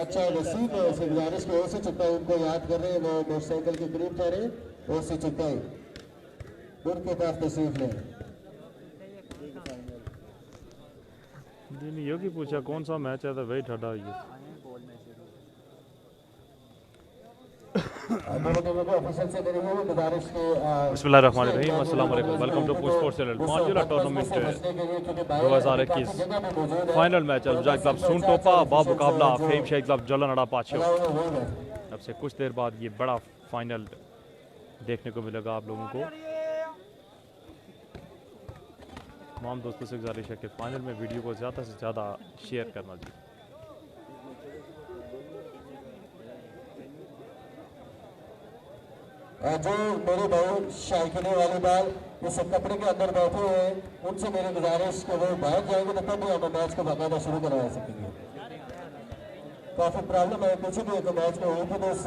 अच्छा नसीब से गुजारिश की ओर से चुका उनको याद कर रहे हैं, वो मोटरसाइकिल के करीब ठहरे और से चुका उनके पास तशरीफ ले। जी योगी पूछा कौन सा मैच है तो वही ठंडा हुई है। बिस्मिल्लाहिर्रहमानिर्रहीम, अस्सलाम वालेकुम, welcome to push sports channel. मांजुला टूर्नामेंट 2021 फाइनल मैच अलजाई क्लब सुनटोपा बा मुकाबला फेम शेख क्लब जलनड़ा पाछो। अब से कुछ देर बाद ये बड़ा फाइनल देखने को मिलेगा आप लोगों को। तमाम दोस्तों से गुजारिश है कि फाइनल में वीडियो को ज़्यादा से ज़्यादा शेयर करना जी। जो मेरे भाई शायकीने वाली बाल इस कपड़े के अंदर बैठे हैं उनसे मेरी गुजारिश कि वो बाहर जाएंगे तो तब भी हम मैच को बाकायदा शुरू करवा सकेंगे। काफ़ी प्रॉब्लम है, कुछ भी एक मैच में हुई थी तो उस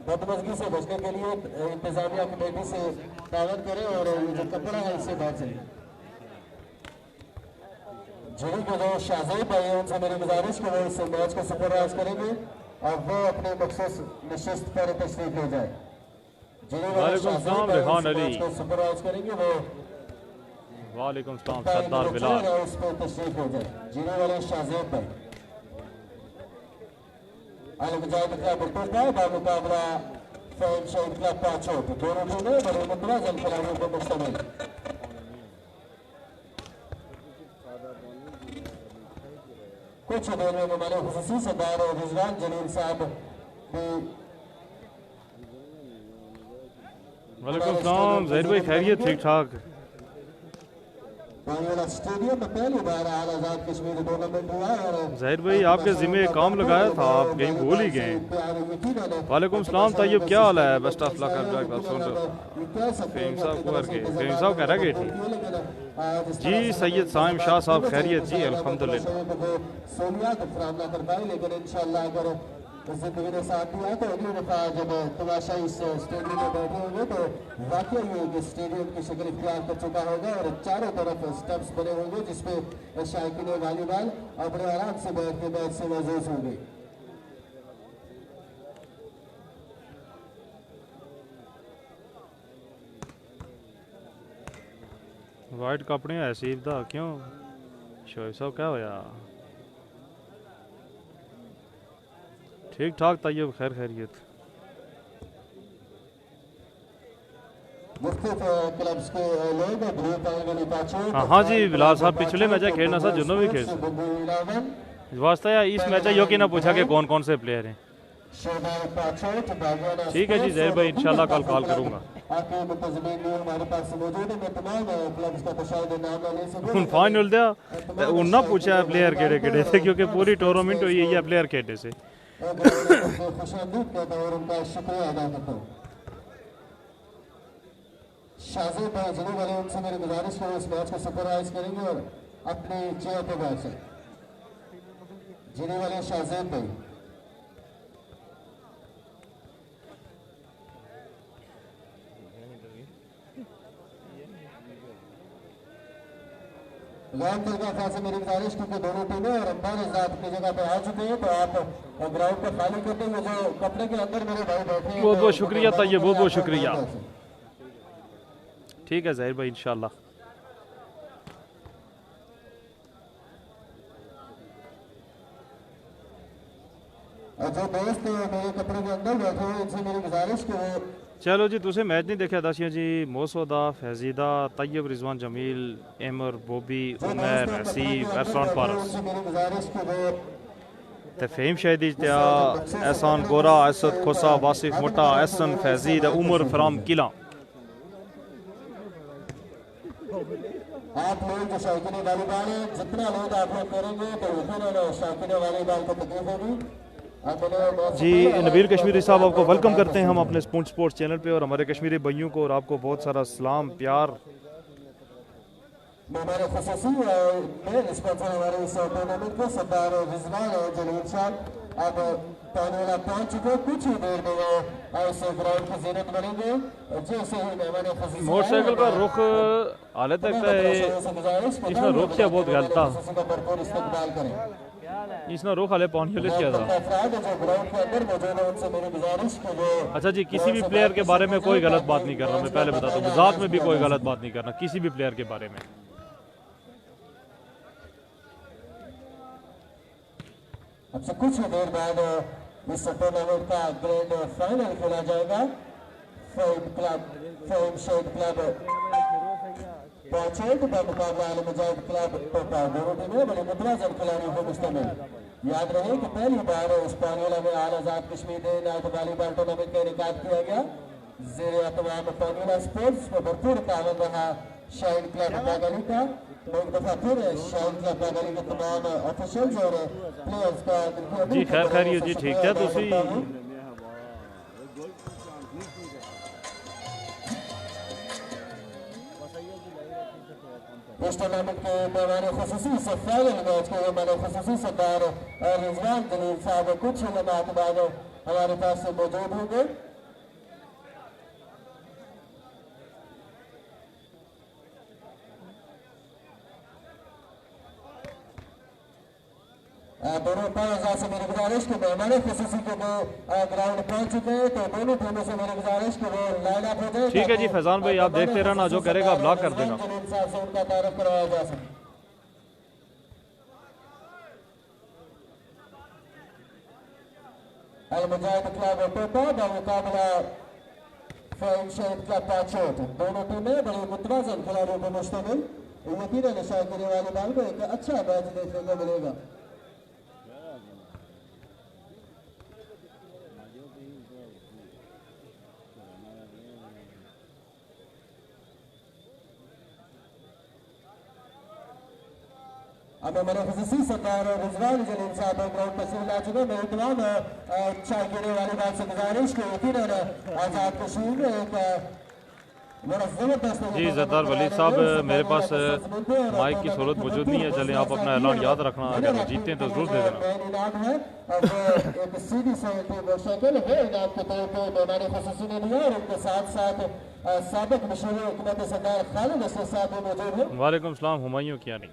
बदमजगी से बचने के लिए इंतजामिया कमेटी से ताकत करें और जो कपड़ा है इससे बाहर चले। जुड़ी के जो शाहजेब भाई हैं उनसे मेरी गुजारिश कि वो इस मैच को सुपरवाइज करेंगे और वो अपने मखसूस नशिस्त पर तशरीफ ले जाए। वालेकुम सलाम रेहान अली, सुपरवाइज करेंगे वो। वालेकुम सलाम सरदार बिलाल, उस पर तशरीफ ले जाए। जीने वाले शाहजेब भाई अलगजायद क्लब टोपा बा मुकाबला फेम शेख क्लब पाछो। दोनों टीमें बड़े मुतवाज़िन खिलाड़ियों पर मुश्तमिल। कुछ देर में हमारे खुसूसी सरदार रिजवान जलील साहब भी। वालेकुम सलाम ज़हीर भाई, खैरियत ठीक ठाक। स्टेडियम में पहली बार आल आजाद कश्मीर टूर्नामेंट हुआ और ज़हीर भाई आपके ज़िम्मे काम लगाया था, आप कहीं भूल ही गए। वालेकुम सलाम तैयब, क्या हाल है? Best of luck. फेम साहब को करके फेम साहब कह रहा थी जी। सैयद साइम शाह साहब खैरियत जी अल्हम्दुलिल्लाह। लेकिन इंशाल्लाह अगर जिंदगी ने साथ दिया तो अगली दफा जब तमाशा इस स्टेडियम में बैठे होंगे तो वाकई ये स्टेडियम की शक्ल इख्तियार कर चुका होगा और चारों तरफ स्टंप्स बने होंगे जिसपे शायकीन वॉलीबॉल अपने आराम से बैठ के मैच से महसूस होंगे। वाइट कपड़े ऐसे दा क्यों शोएब साहब क्या होया? ठीक ठाक तैयब, खैर खैरियत। हाँ जी बिलाल साहब, पिछले मैच खेलना सा जुनू भी खेल वास्ता या इस मैच यो कि ना पूछा कि कौन कौन से प्लेयर हैं। ठीक है जी ज़हीर भाई, इंशाल्लाह कल कॉल करूँगा। फाइनल दिया उन्ना पूछा प्लेयर केड़े केड़े थे क्योंकि पूरी टूर्नामेंट हुई है प्लेयर केड़े से। शाहजेब भाई जिले वाले उनसे मेरी गुजारिश है इस मैच को सुपरवाइज करेंगे और अपनी चेयर पर बैठ जाए। जिले वाले शाहजेब भाई लॉन्ग से मेरी गुजारिश क्योंकि दोनों टीमें और अंपायर अपनी जगह पे आ चुके हैं तो आप ग्राउंड को खाली कर देंगे। जो कपड़े के अंदर मेरे भाई बैठे हैं बहुत बहुत शुक्रिया तैयब, बहुत बहुत शुक्रिया। ठीक है ज़हीर भाई इंशाल्लाह। जो दोस्त मेरे कपड़े के अंदर बैठे हैं इनसे मेरी गुजारिश कि वो चलो जी तुसे मैच नहीं देखा दसिया जी। मौसूदा, फैजीदा, तैयब, रिजवान जमील, एमर, बॉबी, उमर, हसीब, इरफान पारस ते फेम शाहिदी त्या एहसान गोरा, असद खोसा, वासिफ मोटा, एहसन फैजी, उमर फराम किला। आप लोग जो शौकीन वॉलीबॉल है जितना लोग आप लोग करेंगे तो उतना शौकीन वॉलीबॉल को तकलीफ होगी। जी नबील कश्मीरी साहब आपको वेलकम करते हैं हम अपने स्पोर्ट्स चैनल पे और हमारे कश्मीरी भाइयों को और आपको बहुत सारा सलाम प्यार। हमारे खुसूसी स्पॉन्सर हमारे इस टूर्नामेंट के सरदार रिजवान जलील साहब अब पानी वाला पहुंच चुके, कुछ ही देर में वो ऐसे ग्राउंड की जीनत बनेंगे। जैसे ही मेहमान खुशी मोटरसाइकिल का रुख हालत लगता है इसने रुख किया बहुत गलत था, भरपूर इस्तेमाल करें। इसने रुख हाले पहुंच किया था। अच्छा जी, किसी भी प्लेयर के बारे में कोई गलत बात नहीं कर रहा, मैं पहले बताता हूँ, मजाक में भी कोई गलत बात नहीं करना किसी भी प्लेयर के बारे में। अब से कुछ ही देर बाद इस टूर्नामेंट का ग्रैंड फाइनल खेला जाएगा। फेम शेड क्लब पहुंचे तो मुकाबला आल मुजाहिद क्लब टोपा, दोनों टीमें बड़े मुतवाज़िन खिलाड़ियों को मुश्तमिल। याद रहे कि पहली बार उस्मानिया में आल आजाद कश्मीर नाइट वॉलीबॉल टूर्नामेंट का इनेकाद किया गया। जेर एहतमाम पानीला स्पोर्ट्स में भरपूर तावन रहा शाइन क्लब बागली का। एक दफा फिर शाइन क्लब बागली के तमाम ऑफिशियल्स और प्लेयर्स का जी खैर खैरियत जी, ठीक है। तुसी इस टूर्नामेंट के मेहमान खुसूसी से फाइनल मैच के मेहमान खुसूसी सरदार रिजवान जलील साहब कुछ ही लम्हात बाद हमारे पास मौजूद होंगे। दोनों पर से मेरी गुजारिश के मेहमान खुसूसी के ग्राउंड पहुंच चुके हैं, तो दोनों टीमों से मेरी गुजारिश के वो लाइन अप हो जाए। ठीक है जी फैजान भाई, आप देखते रहना, जो करेगा ब्लॉक कर देना। से उनका तारुफ करवाया जा सके। अल मुजाहिद क्लब टोपा का मुकाबला फेम शेड क्लब पाचोट, दोनों टीमें बड़ी मुतवाज़िन खिलाड़ियों पर मुश्तमिल। यकीनन शायकीन वॉलीबॉल में एक अच्छा मैच देखने को मिलेगा। अब हमारे खुसूसी सरदार रिजवान जलील साहब ग्राउंड तस्वीर ला चुके। मेरी तमाम शायकीन वॉलीबॉल से गुजारिश की यकीनन आजाद कश्मीर में एक जी जरदार वलीद साहब, मेरे पास माइक की सहूलत मौजूद नहीं है, चले आप अपना ऐलान याद रखना, अगर वो जीते हैं तो जरूर दे देना। इनाम है अब एक सीधी मोटरसाइकिल है इनाम के तौर पर मेहमान खुसूसी ने लिया, और उनके साथ साथ साबिक मशहूर हुकूमत सरदार खालिद असद साहब मौजूद है। वालेकुम सलाम हुमायूं क्या नहीं,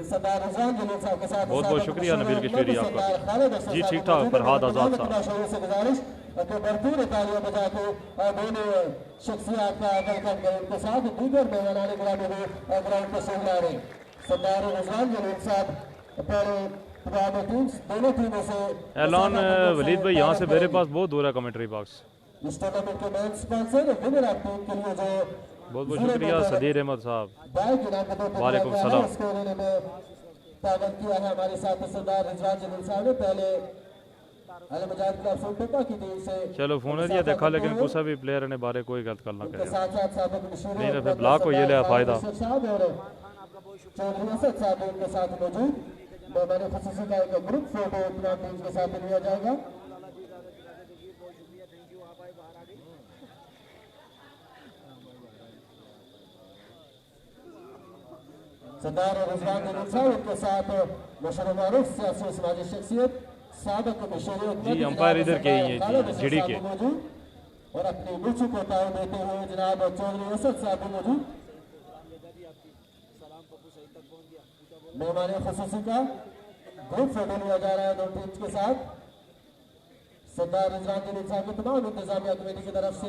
सरदार रिजवान जलील साहब के साथ बहुत बहुत शुक्रिया नबील कश्मीरी आपका। जी ठीक ठाक, फरहाद आजाद साहब से गुजारिश तो भरपूर तालियां बजा के दोनों शख्सियात का वेलकम करें। उनके साथ दीगर मेहमान ग्राउंड पर सुनना रहे सरदार रिजवान जलील साहब पहले दोनों टीमों से ऐलान वलीद भाई यहाँ से मेरे पास बहुत दूर है कमेंट्री बॉक्स। इस टूर्नामेंट के main sponsor winner of team के लिए जो बहुत बहुत शुक्रिया सदीर अहमद साहब, वालेकुम सलाम। ताबत किया है हमारे साथ सरदार रिजवान जलील साहब ने पहले अल मुजाहिद क्लब टोपा की टीम से। चलो फोन दिया देखा, लेकिन किसी भी प्लेयर ने बारे कोई गलत करना करे नहीं नहीं तो फिर ब्लॉक हो ये लिया फायदा। चौधरी असद साहब उनके साथ मौजूद। मेहमान खुसूसी का एक ग्रुप फोटो तमाम टीम के साथ लिया जाएगा। सरदार रिजवान जलील साहब उनके साथ मशहूर मारूफ सियासी समाजी शख्सियत साबिक जी अंपायर इधर के ही है जी, झिड़ी के मौजूद और अपनी मुझ को ताव देते हुए जनाब चौधरी असद साहब भी मौजूद। मेहमान खुसूसी का ग्रुप फोटो लिया जा रहा है दो टीम्स के साथ। सरदार रिजवान जलील साहब की तमाम इंतजामिया कमेटी की तरफ से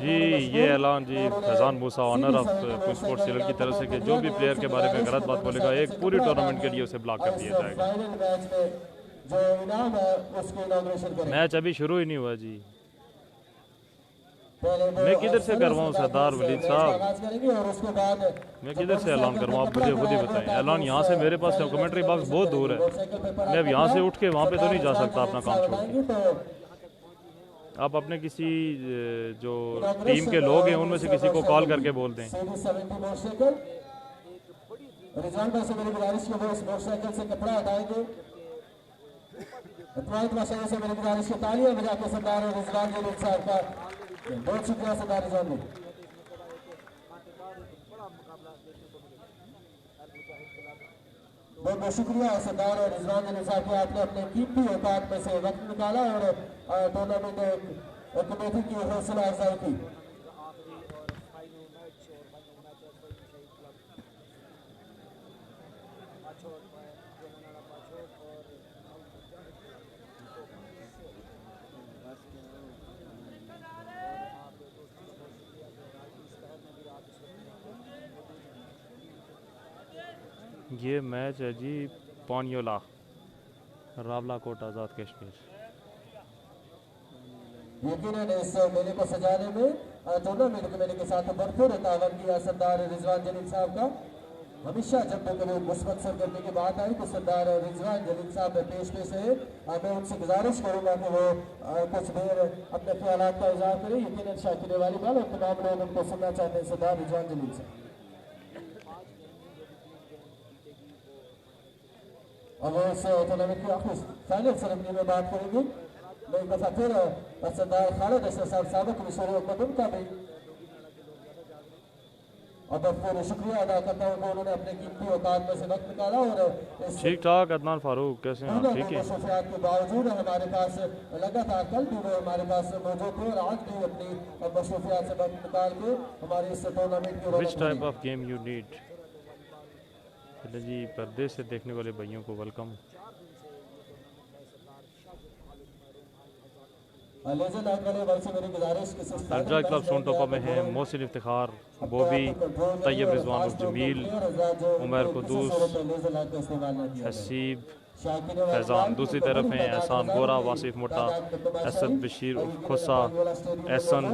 जी ये ऐलान जी फैजान मूसा ऑनर ऑफ कुछ स्पोर्ट्स चैनल की तरफ से कि जो भी प्लेयर के बारे में गलत बात बोलेगा एक पूरी टूर्नामेंट के लिए उसे ब्लॉक कर दिया जाएगा। फाइनल मैच में जो इनाम है उसके इनॉग्रेशन करें। मैच अभी शुरू ही नहीं हुआ जी, मैं किधर से करवाऊं सरदार वलीद साहब, और उसके बाद मैं किधर से ऐलान करवाऊं, आप मुझे खुद ही बताएं। ऐलान यहाँ से मेरे पास कमेंट्री बॉक्स बहुत दूर है, मैं अब यहाँ से उठ के वहाँ पे तो नहीं जा सकता अपना काम छोड़ के। आप अपने किसी जो टीम के लोग हैं उनमें से किसी को कॉल करके बोल दें। रिजवान भाई से मेरी गुजारिश है वो इस मोटरसाइकिल से कपड़ा हटाएंगे। से मेरी गुजारिश की तालियां बजा के सरदार रिजवान जलील साहब का बहुत शुक्रिया सरदार रिजवान जी। बहुत बहुत शुक्रिया सरदार और रिजवान जलील साहब कि आपने अपने कीमती औकात में से वक्त निकाला और टूर्नामेंट कमेटी की हौसला अफजाई की। ये मैच है जी पानियोला रावला कोट आज़ाद कश्मीर। यकीनन इस मेले को सजाने में टूर्नामेंट कमेटी के साथ भरपूर तावन किया सरदार रिजवान जलील साहब का। हमेशा जब भी कभी मुस्बत सरगर्मी की बात आई तो सरदार रिजवान जलील साहब पेश पे से मैं उनसे गुजारिश करूंगा कि वो कुछ देर अपने ख्यालात का इजहार करें। यकीनन शाकिर वाली बाल और तमाम लोग उनको सुनना चाहते हैं सरदार रिजवान जलील साहब। और वो इस टूर्नामेंट की आखिरी फाइनल सेरेमनी में बात करेंगे। मैं एक दफा फिर सरदार खालिद अशरफ साहब साबिक मिशोर कदम का भी और फिर शुक्रिया अदा करता हूँ कि उन्होंने अपने कीमती औकात में से वक्त निकाला और ठीक ठाक अदनान फारूक कैसे हैं आप? ठीक है मसरूफियात के बावजूद हमारे पास लगातार कल भी वो हमारे पास मौजूद थे और आज भी अपनी मसरूफियात से वक्त निकाल के हमारे इस टूर्नामेंट की which type of game you need. जी पर्दे से देखने वाले भाइयों को वेलकम। अल्ट्रा क्लब सोनटोपा में हैं मोहसिन इफ्तिखार, बॉबी, तैयब रिजवान उर्फ जमील, उमर कुदूस, हसीब, फैज़ान। दूसरी तरफ हैं एहसान गोरा, वासिफ मोटा, असद बशीर उर्फ खुसा, एहसन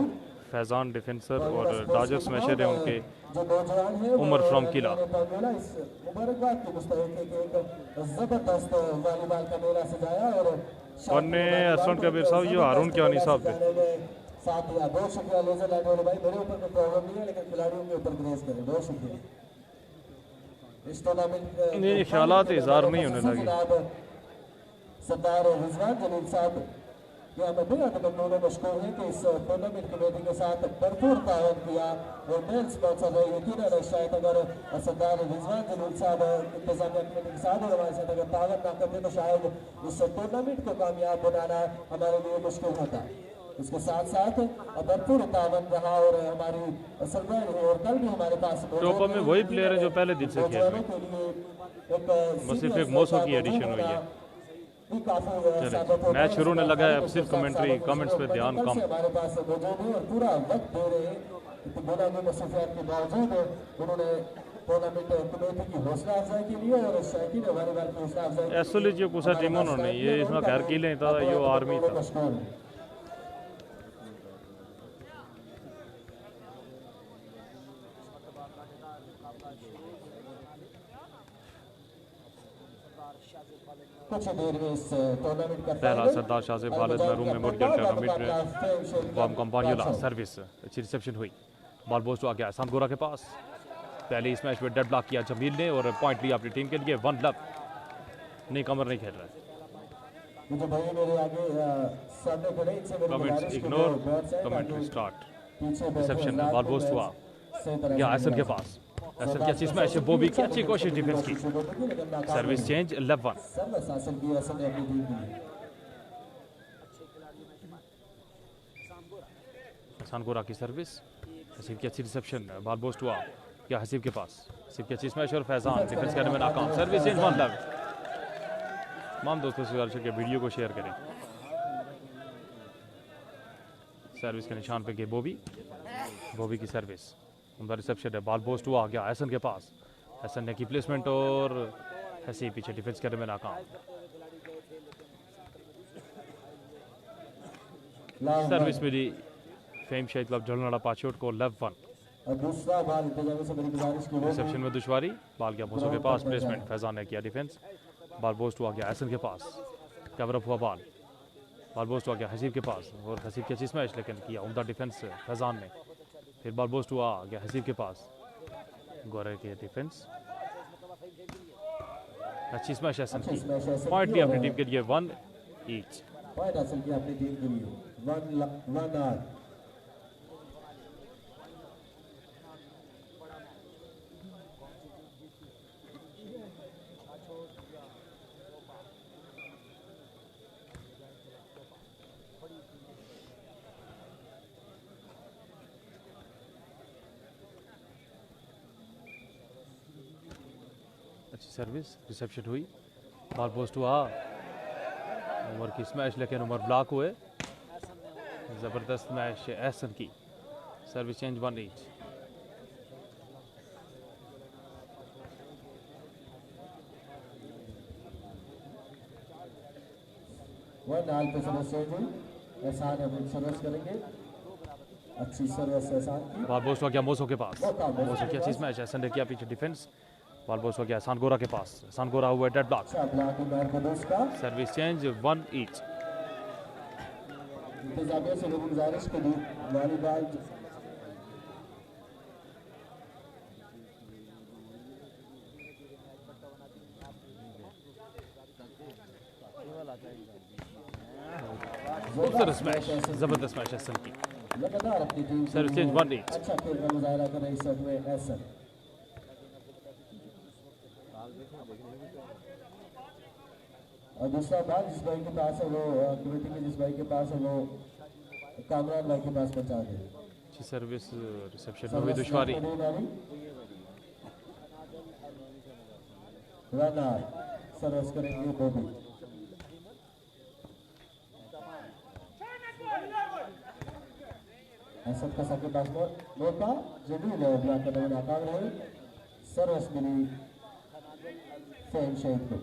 फैज़ान डिफेंसर और डाजर स्मैशर हैं उनके उमर फ्रॉम किला। वरने असद कबीर साहब ये हारून क्यानी साहब थे। साथ ही बहुत शुक्रिया लेजर लाइट वाले भाई, मेरे ऊपर कोई प्रॉब्लम नहीं है लेकिन खिलाड़ियों के ऊपर ग्रेस करें। बहुत शुक्रिया। इस टूर्नामेंट मेरे ख्यालात इज़हार नहीं होने लगे। सरदार रिजवान जलील साहब क्या मैं बेहद ममनून मशकूर है कि इस टूर्नामेंट कमेटी के साथ भरपूर ताउन किया और मेन स्पॉन्सर रहे। यकीनन शायद अगर सरदार रिजवान जलील साहब इंतजामिया कमेटी के साथ और हमारे साथ अगर ताउन ना करते तो शायद इस टूर्नामेंट को कामयाब बनाना हमारे लिए मुश्किल होता। इसके साथ साथ भरपूर तावन रहा और हमारी सरदार और कल भी हमारे पास टोपा में वही प्लेयर है जो पहले दिन से खेल रहे हैं, बस सिर्फ एक मौसम की एडिशन हुई है। मैच शुरू होने लगा है, अब सिर्फ कमेंट्री कमेंट्स पे ध्यान कम। हमारे पास मौजूद है और पूरा वक्त दे रहे हैं मसरूफियात के बावजूद उन्होंने टूर्नामेंट कमेटी की हौसला अफजाई के लिए और शायकीन हमारे बार की हौसला अफजाई एक्चुअली जो कुछ टीम उन्होंने ये इसमें घर की लें था ये आर्मी था। कुछ देर में इस टूर्नामेंट का पहला सरदार शाहजेब खालिद महरूम मेमोरियल टूर्नामेंट में वाम कंपानियोला सर्विस अच्छी रिसेप्शन हुई। बॉल बोस्ट आ गया एहसान गोरा के पास। पहले इस मैच में डेड ब्लॉक किया जमील ने और पॉइंट लिया अपनी टीम के लिए। 1 लव नहीं, कमर नहीं खेल रहा है। मुझे भाई मेरे आगे सामने खड़े इनसे मेरी कमेंट्स गुजारिश इग्नोर, कमेंट्री स्टार्ट। रिसेप्शन में बॉल बोस्ट हुआ गया एहसन के पास। एहसन की अच्छी स्मैश, बॉबी की अच्छी कोशिश डिफेंस की। Service change 11। एहसान गोरा की सर्विस, हसीब की अच्छी रिसेप्शन, बॉल बोस्ट हुआ गया हसीब के पास। हसीब की अच्छी स्मैश और फैजान डिफेंस करने में नाकाम। Service change 1 love. तमाम दोस्तों से गुजारिश है कि वीडियो को शेयर करें। सर्विस के निशान पे गए बॉबी, बॉबी की सर्विस उनका रिसेप्शन है। बॉल पोस्ट हुआ गया एहसन के पास। एहसन ने की प्लेसमेंट और हसीब पीछे डिफेंस करने में नाकाम। सर्विस मिली फेम शेख क्लब जलनाड़ा पाचोट को 11। रिसेप्शन में दुश्वारी, बॉल गया भूसों के पास। प्लेसमेंट फैजान ने किया डिफेंस। बॉल पोस्ट हुआ गया एहसन के पास। कवर अप हुआ बॉल पोस्ट हुआ गया हसीब के पास और हसीब की अच्छी स्मैश लेकिन किया उम्दा डिफेंस फैजान ने। फिर बॉल पोस्ट हुआ गया हसीब के पास। गोरे की डिफेंस, अच्छी स्मैश एहसन की। पॉइंट लिया अपनी टीम के लिए 1 ईच। पॉइंट हासिल किया अपनी टीम के लिए 1 आर। सर्विस रिसेप्शन हुई, बॉल पोस्ट हुआ, उमर की स्मैश लेकिन उमर ब्लॉक हुए। ज़बरदस्त मैच एहसन की, सर्विस चेंज 1 ईच। पे सर्विस चेंज हुई, एहसान अभी सर्विस करेंगे, अच्छी सर्विस एहसान की। बॉल पोस्ट हो गया मोसो के पास, मोसो की अच्छी स्मैश, एहसन ने किया पीछे डिफेंस। बॉल पोस्ट हो गया एहसान गोरा के पास, एहसान गोरा हुआ dead block. Service change 1 each. इंतजामिया से लोगों गुजारिश के लिए वॉलीबॉल खूबसूरत स्मैश, जबरदस्त स्मैश एहसन की। लगातार अपनी टीम सर्विस चेंज 1 ईच। अच्छा खेल का मुजाहरा कर रहे इस सेट में एहसन। और दूसरा बात जिस भाई के पास है वो कमेटी के जिस भाई के पास है वो कामरान भाई के पास पहुंचा दे। अच्छी सर्विस रिसेप्शन में हुई दुश्वारी। रनर सर्विस करेंगे बॉबी। ऐसा का सबके पास मौका जरूर है, ब्लॉक करने में नाकाम रहे। सर्विस मिली फैन शहीद को।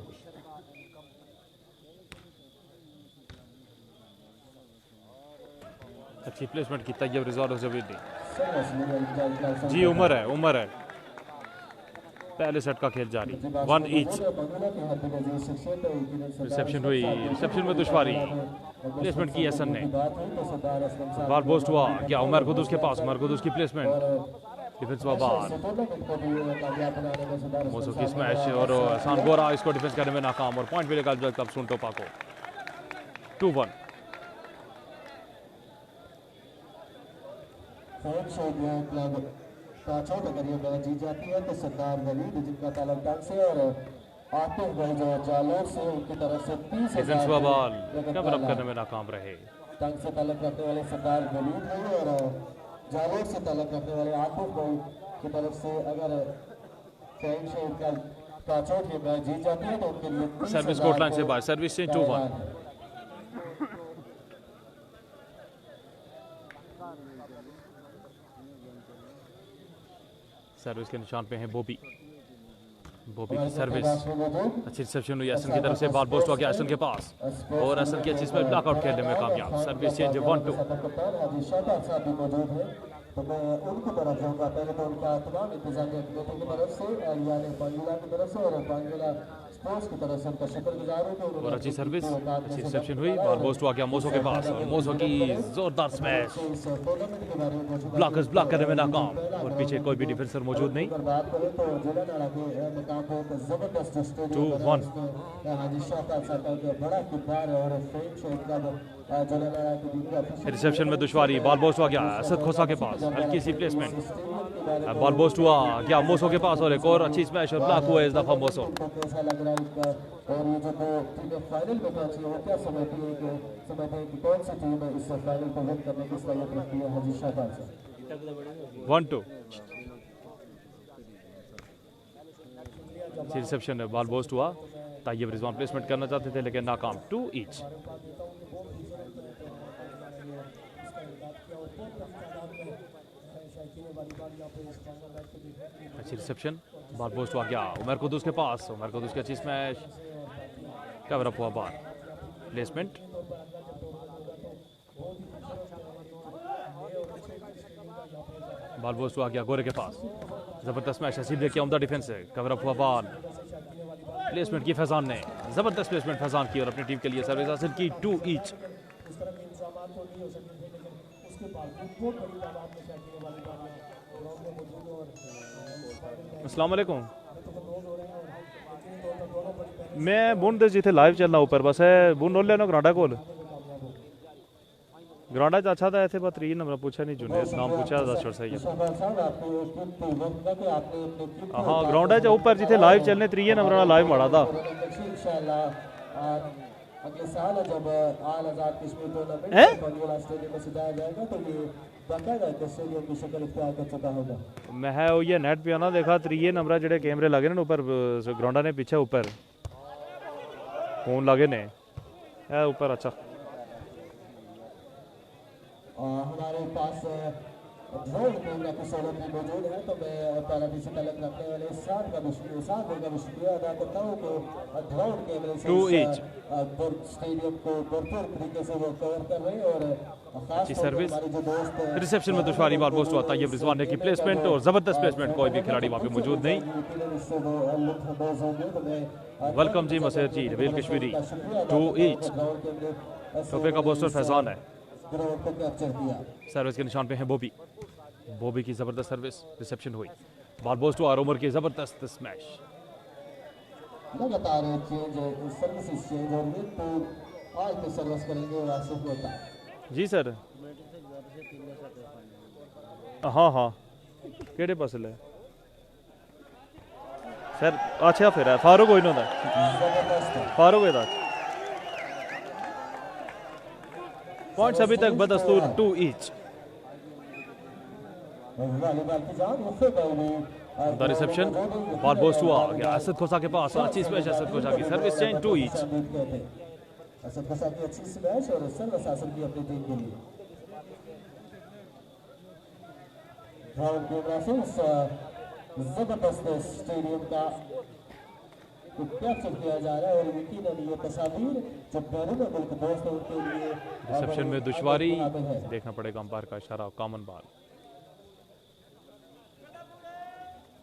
अच्छी प्लेसमेंट की तैयब रिजॉल्व जबीदी। सर्विस मिली जी उमर है, उमर है। पहले सेट का खेल जारी 1 ईच। रिसेप्शन हुई, रिसेप्शन में दुश्वारी, प्लेसमेंट की एहसन ने। बॉल पोस्ट हुआ क्या उमर खुद उसके पास, उमर खुद उसकी प्लेसमेंट, डिफेंस हुआ बॉल। मोसो की स्मैश और एहसान गोरा इसको डिफेंस करने में नाकाम और पॉइंट मिलेगा क्लब सुन टोपा को 2-1। अगर ये मैच जीत जाती है तो सरदार वलीद जिनका ताल्लुक टंग से और आतिफ भाई जो जालोर से उनकी तरफ से 30,000 बॉल कवर अप करने में नाकाम रहे। टंग से ताल्लुक रखने वाले सरदार वलीद भाई और जालोर से ताल्लुक रखने वाले आतिफ भाई की तरफ से अगर फैन शहीद का चोट ये मैच जीत जाती है तो उनके लिए सर्विस कोर्ट लाइन से बाहर, सर्विस से 2-1। सर्विस के निशान पे हैं बॉबी, बॉबी की सर्विस अच्छी रिसेप्शन हुई एसन की तरफ से। बॉल पोस्ट हो गया एसन के पास और एसन की अच्छी स्पेल ब्लॉकआउट खेलने में कामयाब। Service change 1-2। तो मैं उनकी तरफ जाऊंगा, पहले तो उनका तमाम इंतजामिया कमेटी की तरफ से यानी पांजुला की तरफ से और पांजुला स्पोर्ट्स की तरफ से उनका शुक्रगुजार हूं कि और अच्छी सर्विस, अच्छी रिसेप्शन हुई। बॉल पोस्ट हुआ गया मोसो के पास और मोसो की जोरदार स्मैश, ब्लॉकर्स ब्लॉक करने में नाकाम और पीछे कोई भी डिफेंसर मौजूद नहीं। 2-1। रिसेप्शन में दुश्वारी, बॉल पोस्ट हुआ गया असद खोसा के पास, हल्की सी प्लेसमेंट। बॉल पोस्ट हुआ गया मोसो के पास और एक और अच्छी स्मैश और ब्लॉक हुआ इस दफा मोसो। और ये जो टीमें फाइनल में पहुंची है वो क्या समझती है कि कौन सी टीम इस फाइनल को विन करने की सलाहियत रखती है? हाजी शाहबाज से 1-2। रिसेप्शन में बॉल पोस्ट हुआ, ताइब रिजवान प्लेसमेंट करना चाहते थे लेकिन नाकाम 2 ईच। अच्छी रिसेप्शन, बॉल पोस्ट हुआ गया उमर कुदूस के पास, उमर कुदूस की अच्छी स्मैश, कवर अप हुआ बॉल, प्लेसमेंट। बॉल पोस्ट हुआ गया गोरे के पास, जबरदस्त स्मैश, हसीब किया उम्दा डिफेंस है, कवर अप हुआ बॉल, प्लेसमेंट की फैजान ने, जबरदस्त प्लेसमेंट फैजान की और अपनी टीम के लिए सर्विस हासिल की 2 ईच। अस्सलाम वालेकुम। मैं बुन दे जिथे लाइव चलना ऊपर बस है बुन रोल लेना ग्रांडा कोल ग्रांडा अच्छा था ऐसे बात 3 नंबर पूछा नहीं जुने नाम पूछा था छोड़ सही है। हाँ ग्राउंड है ऊपर जिथे लाइव चलने 3 नंबर वाला लाइव माड़ा था अगले साल जब आल आजाद कश्मीर टूर्नामेंट पंगोला स्टेडियम में सजाया जाएगा तो ये बाकायदा स्टेडियम की शक्ल इख्तियार कर चुका होगा। मैं है वो ये नेट पे आना देखा 3 नंबर जेडे कैमरे लगे ने ऊपर ग्राउंडा ने पीछे ऊपर फोन लगे ने है ऊपर। अच्छा हमारे पास ड्रोन कैमरा की सहूलत भी मौजूद है तो मैं पार्टी से तलक रखने वाले साथ का भी शुक्रिया अदा करता हूँ कि ड्रोन कैमरे से स्टेडियम को भरपूर तरीके से वो कवर कर रहे हैं और अच्छी सर्विस। रिसेप्शन में दुश्वारी बार पोस्ट हुआ ताइब रिजवान ने की प्लेसमेंट और जबरदस्त प्लेसमेंट, कोई भी खिलाड़ी वहाँ पे मौजूद नहीं। वेलकम जी मसेर जी नबील कश्मीरी 2 ईच। टोपे का पोस्टर फैजान है। सर्विस के निशान पे है बॉबी की जबरदस्त सर्विस। रिसेप्शन हुई बॉल पोस्ट हुआ उमर की जबरदस्त स्मैश। लगातार चेंज सर्विसेज चेंज हो रही है तो आज पे सर्विस करेंगे वासिफ होता जी सर। हाँ हाँ केड़े पास है सर। अच्छा फिर है फारूक होई ना फारूक है पॉइंट्स अभी तक बदस्तूर 2 each. The reception ball post हुआ गया असद खोसा के पास। अच्छी स्मैश असद खोसा की सर्विस चेंज 2 ईच। असद खोसा की अच्छी स्मैश और सर्विस हासिल की अपनी टीम के लिए। ग्राउंड कैमरा से जबरदस्त स्टेडियम का कैप्चर किया जा रहा है और यकीनन ये तस्वीर जो बैरून मुल्क दोस्त हैं उनके लिए रिसेप्शन में दुश्वारी देखना पड़ेगा अंपायर का इशारा। कॉमन बॉल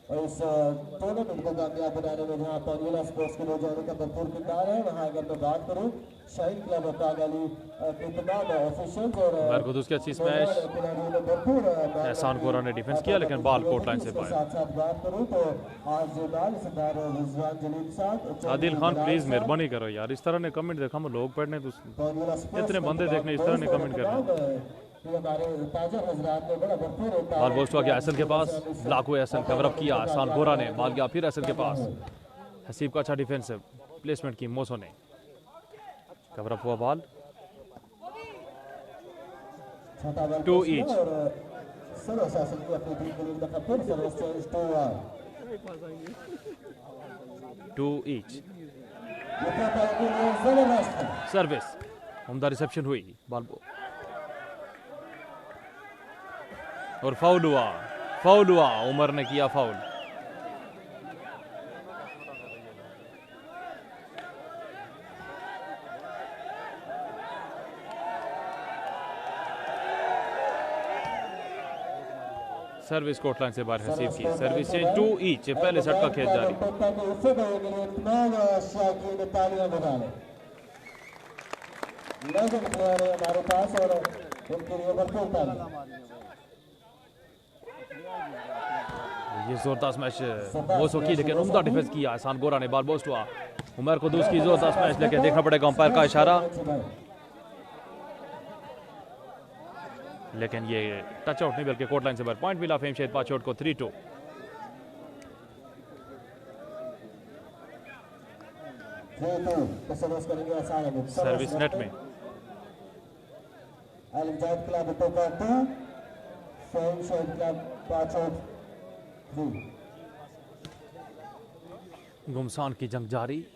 और इस टूर्नामेंट को कामयाब बनाने में जहां पंगोला स्पोर्ट्स के नौजवानों का भरपूर किरदार है वहां अगर मैं बात करूं शाहीन क्लब कागाली के तमाम ऑफिशियल्स और मरकुदुस की अच्छी स्मैश। एहसान गोरा ने डिफेंस किया लेकिन बॉल कोर्ट लाइन से बाहर। साथ बात करूं तो आज बाल सरदार रिजवान जलील साहब आदिल खान प्लीज मेहरबानी करो यार इस तरह ने कमेंट देखा मैं लोग पढ़ने तो इतने बंदे देखने इस तरह ने कमेंट करना। बॉल पोस्ट हुआ गया एहसन के पास। ब्लॉक हुआ एहसन कवर अप किया एहसान गोरा ने। बॉल गया फिर एहसन के पास। हसीब का अच्छा डिफेंसिव प्लेसमेंट की मोसो ने। कवर अप हुआ बॉल 2 ईच। 2 ईच। सर्विस उम्दा रिसेप्शन हुई बॉल और फाउल हुआ उमर ने किया फाउल। सर्विस कोर्ट लाइन से बाहर हसीब की सर्विस से 2 ईच। पहले सेट का खेल जारी। हमारे पास और उनके लिए भरपूर तालियां। ये जोरदार स्मैश मोसो की लेकिन उम्दा डिफेंस किया एहसान गोरा ने। बॉल पोस्ट हुआ उमर को दूसरी जोरदार स्मैश लेकिन देखना पड़ेगा अंपायर का इशारा। लेकिन ये टच आउट नहीं बल्कि कोर्ट लाइन से बाहर। पॉइंट मिला फेम शेद पाचोट को 3-2। सर्विस नेट में गुमसान की जंग जारी।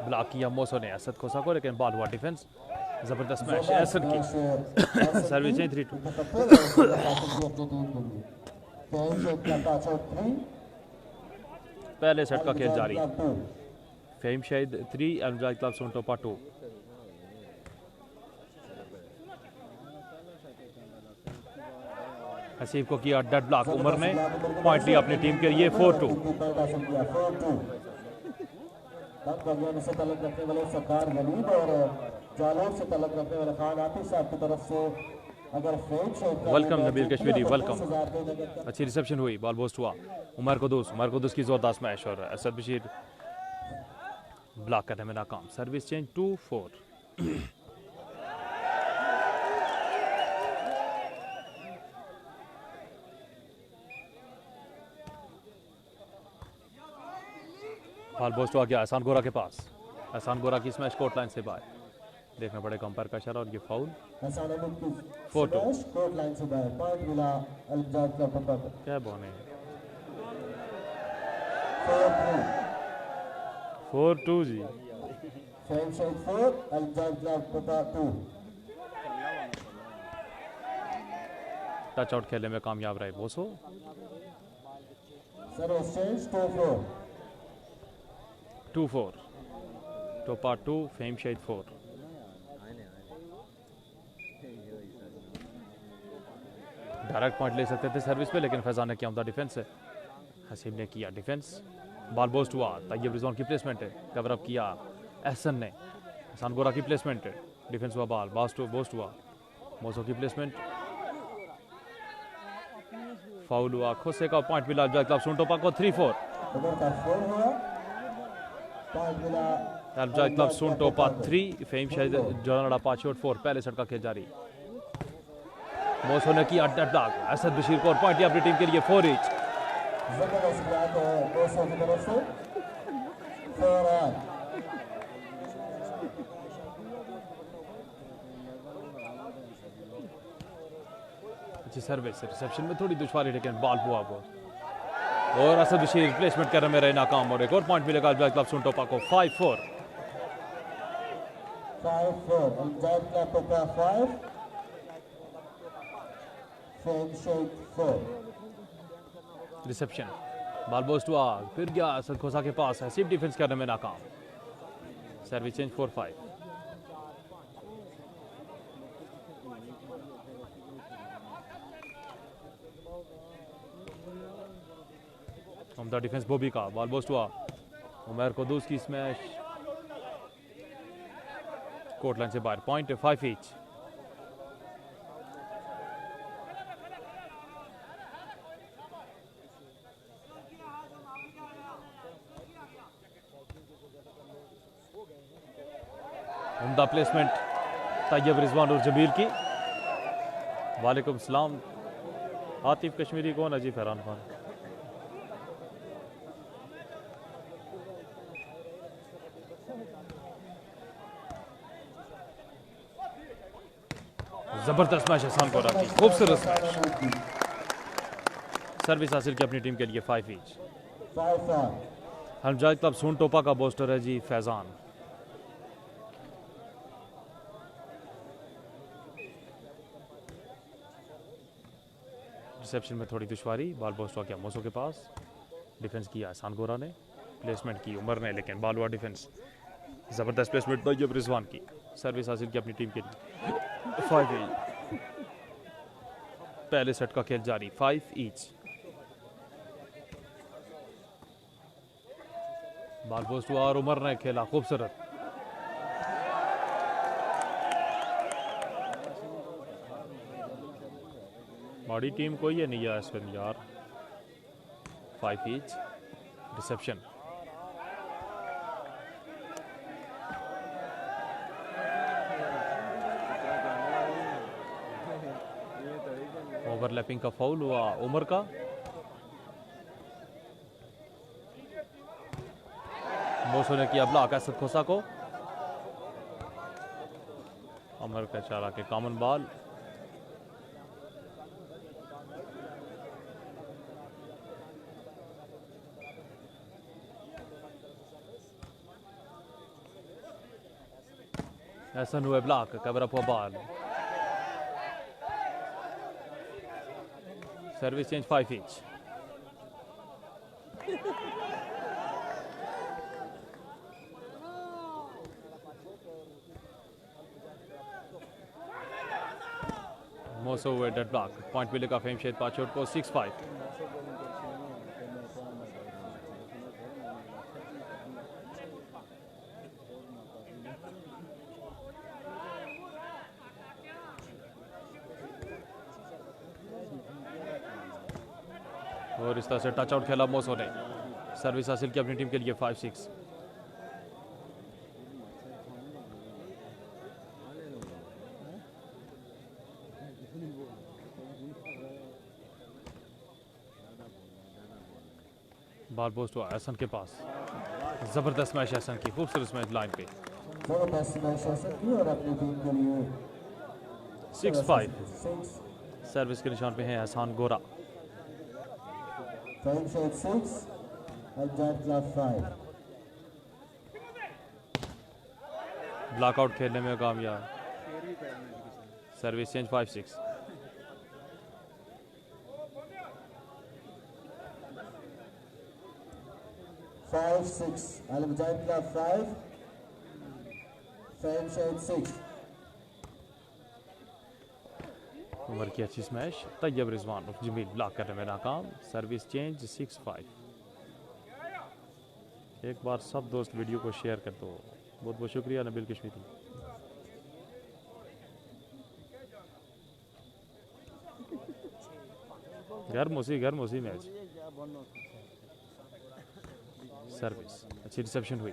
ब्लॉक किया मोसो ने असद खोसा को लेकिन बॉल हुआ डिफेंस। जबरदस्त मैच असद की सर्विस 3-2। पहले सेट का खेल जारी। फेम शाहिद 3 अल-मुजाहिद क्लब सोनटोपा 2। हसीब को किया डेड ब्लॉक उमर ने। पॉइंट लिया अपनी टीम के लिए 4-2। से तलक रखने वाले सरदार वलीद और जालौर से तलक रखने वाले खान आतिफ साहब की तरफ से अगर वेलकम नबील कश्मीरी वेलकम। अच्छी रिसेप्शन हुई बॉल पोस्ट हुआ उमर कुदूस की जोरदार स्मैश और असद बशीर ब्लॉक करने में नाकाम। Service change 2-4। बॉल पोस्ट हुआ गया एहसान गोरा के पास। एहसान गोरा की स्मैश कोर्ट लाइन से बाहर, देखना पड़ेगा अंपायर का इशारा और ये फाउल। हसन अहमद की 4-2 स्मैश कोर्ट लाइन से बाहर, पॉइंट मिला अल-इमदाद क्लब को। क्या बॉने 4-3 4-2 जी। फेम शेख 4 अल-इमदाद क्लब को 2। टच आउट खेलने में कामयाब रहे बोसो। सर्विस चेंज 2-4 2-4 टोपा 2 फेम शेख 4। डायरेक्ट पॉइंट ले सकते थे सर्विस पे, लेकिन फैजान ने किया उम्दा डिफेंस है। हसीब ने किया डिफेंस, बॉल बोस्ट हुआ, तैयब रिजवान की प्लेसमेंट है, कवर अप किया एहसन ने, एहसान गोरा की प्लेसमेंट है, डिफेंस हुआ, बॉल बोस्ट हुआ, मोसो की प्लेसमेंट, फाउल हुआ, खोसे का पॉइंट मिला अल-बिजाज क्लब सुनटोपा को 3-4। उधर का फोर हुआ, पॉइंट मिला अल-बिजाज क्लब सुनटोपा 3 फेम शेख जलनड़ा 5-4। पहले सेट का खेल जारी, मोसो ने किया डक, असद बशीर को और पॉइंट अपनी टीम के लिए 4 ईच। जबरदस्त बात है दोस्तों की तरफ से 4 ऑन। अच्छी सर्विस, रिसेप्शन में थोड़ी दुश्वारी, लेकिन बॉल हुआ वो, और असद बशीर रिप्लेसमेंट करने में रहे नाकाम, और एक और पॉइंट मिलेगा अल-बिजाज क्लब सुनटोपा को 5-4। 5-4 अल-इमदाद क्लब को 5 fame Sheikh 4। Reception, ball boost हुआ, फिर गया असद खोसा के पास, हसीब डिफेंस करने में नाकाम, सर्विस चेंज 4-5। उम्दा डिफेंस बोबी का, बॉल बोस्ट हुआ, उमर कुद्दूस की स्मैश कोर्ट लाइन से बाहर, पॉइंट 5 ईच। उम्दा प्लेसमेंट तैयब रिजवान और जमील की। वालेकुम सलाम आतिफ कश्मीरी, कौन अजीब फरहान खान। जबरदस्त मैच एहसान गोरा की, खूबसूरत स्मैश, सर्विस हासिल की अपनी टीम के लिए 5 ईच। 5 ऑन। अल-बिजाज क्लब सुनटोपा का बोस्टर है जी फैजान। रिसेप्शन में थोड़ी दुश्वारी, बॉल बोस्ट हुआ, क्या मोसो के पास, डिफेंस किया एहसान गोरा ने, प्लेसमेंट की उमर ने, लेकिन बॉल हुआ डिफेंस, जबरदस्त प्लेसमेंट तैयब रिजवान की, सर्विस हासिल की अपनी टीम के लिए 5 ईच। पहले सेट का खेल जारी, 5 ईच। बॉल पोस्ट हुआ और उमर ने खेला खूबसूरत, बॉडी टीम कोई है नहीं है इस वक्त यार। 5 ईच। रिसेप्शन, ओवरलैपिंग का फाउल हुआ उमर का, मोसो ने किया ब्लॉक असद खोसा को, उमर का चारा के कॉमन बॉल, एहसन हुए ब्लॉक, कवर अप हुआ ball, service change 5 each. Moso हुए डेड ब्लॉक, पॉइंट मिलेगा फेम शेख पाचोट को 6-5। और इस तरह से टच आउट खेला मोसो ने, सर्विस हासिल की अपनी टीम के लिए 5-6। बॉल पोस्ट हुआ एहसन के पास, जबरदस्त मैच हसन की, खूबसूरत मैच लाइन पे। जबरदस्त मैच हसन की और अपनी टीम के लिए 6-5 6 सर्विस के निशान पे हैं हसन गोरा। Time shot 6 and Giant Club 5. Blockout खेलने में कामयाब। Service change 5-6। 5-6. Alam Giant Club 5. Time shot 6. Umar की अच्छी स्मैश, तैयब रिजवान उर्फ जमील ब्लॉक करने में नाकाम। Service change 6-5। एक बार सब दोस्त वीडियो को शेयर कर दो। बहुत बहुत शुक्रिया नबील कश्मीरी। घर मौसी मैच। सर्विस अच्छी रिसेप्शन हुई,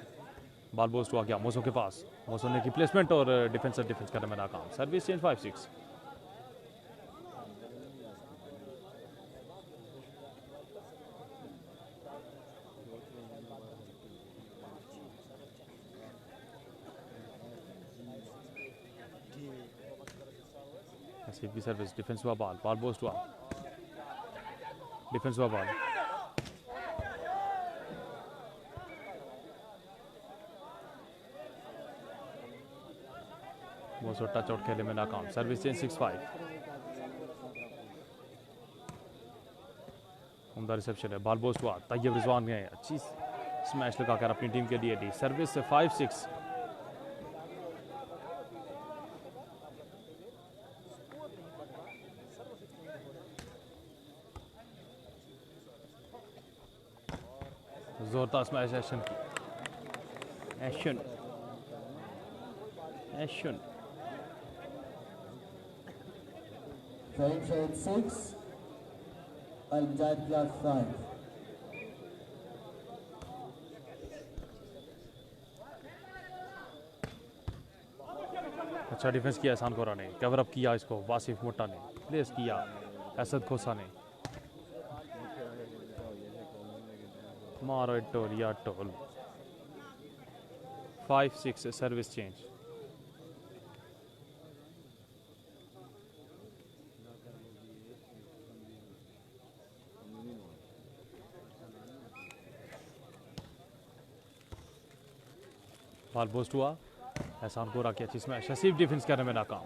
बॉल पोस्ट हुआ गया मौसों के पास। मौसों ने की प्लेसमेंट और डिफेंस करने में नाकाम। Service change 5-6। सर्विस डिफेंस हुआ बॉल, बॉल पोस्ट हुआ, डिफेंस हुआ बॉल। मोसो टच आउट खेलने में नाकाम। Service change 6-5। उम्दा रिसेप्शन है, बॉल पोस्ट हुआ, तैयब रिजवान ने अच्छी स्मैश लगाकर अपनी टीम के लिए दी। सर्विस से 5-6। जोरदार स्मैश एशन की। एशन Time shot 6 and Giant Club 5. अच्छा डिफेंस किया एहसान कोरा ने, कवर अप किया इसको वासिफ मोटा ने, प्लेस किया असद खोसा ने। मारो टोल या toll. 5-6 service change. Ball post हुआ, एहसान कोरा की अच्छी स्मैश, हसीब डिफेंस करने में नाकाम।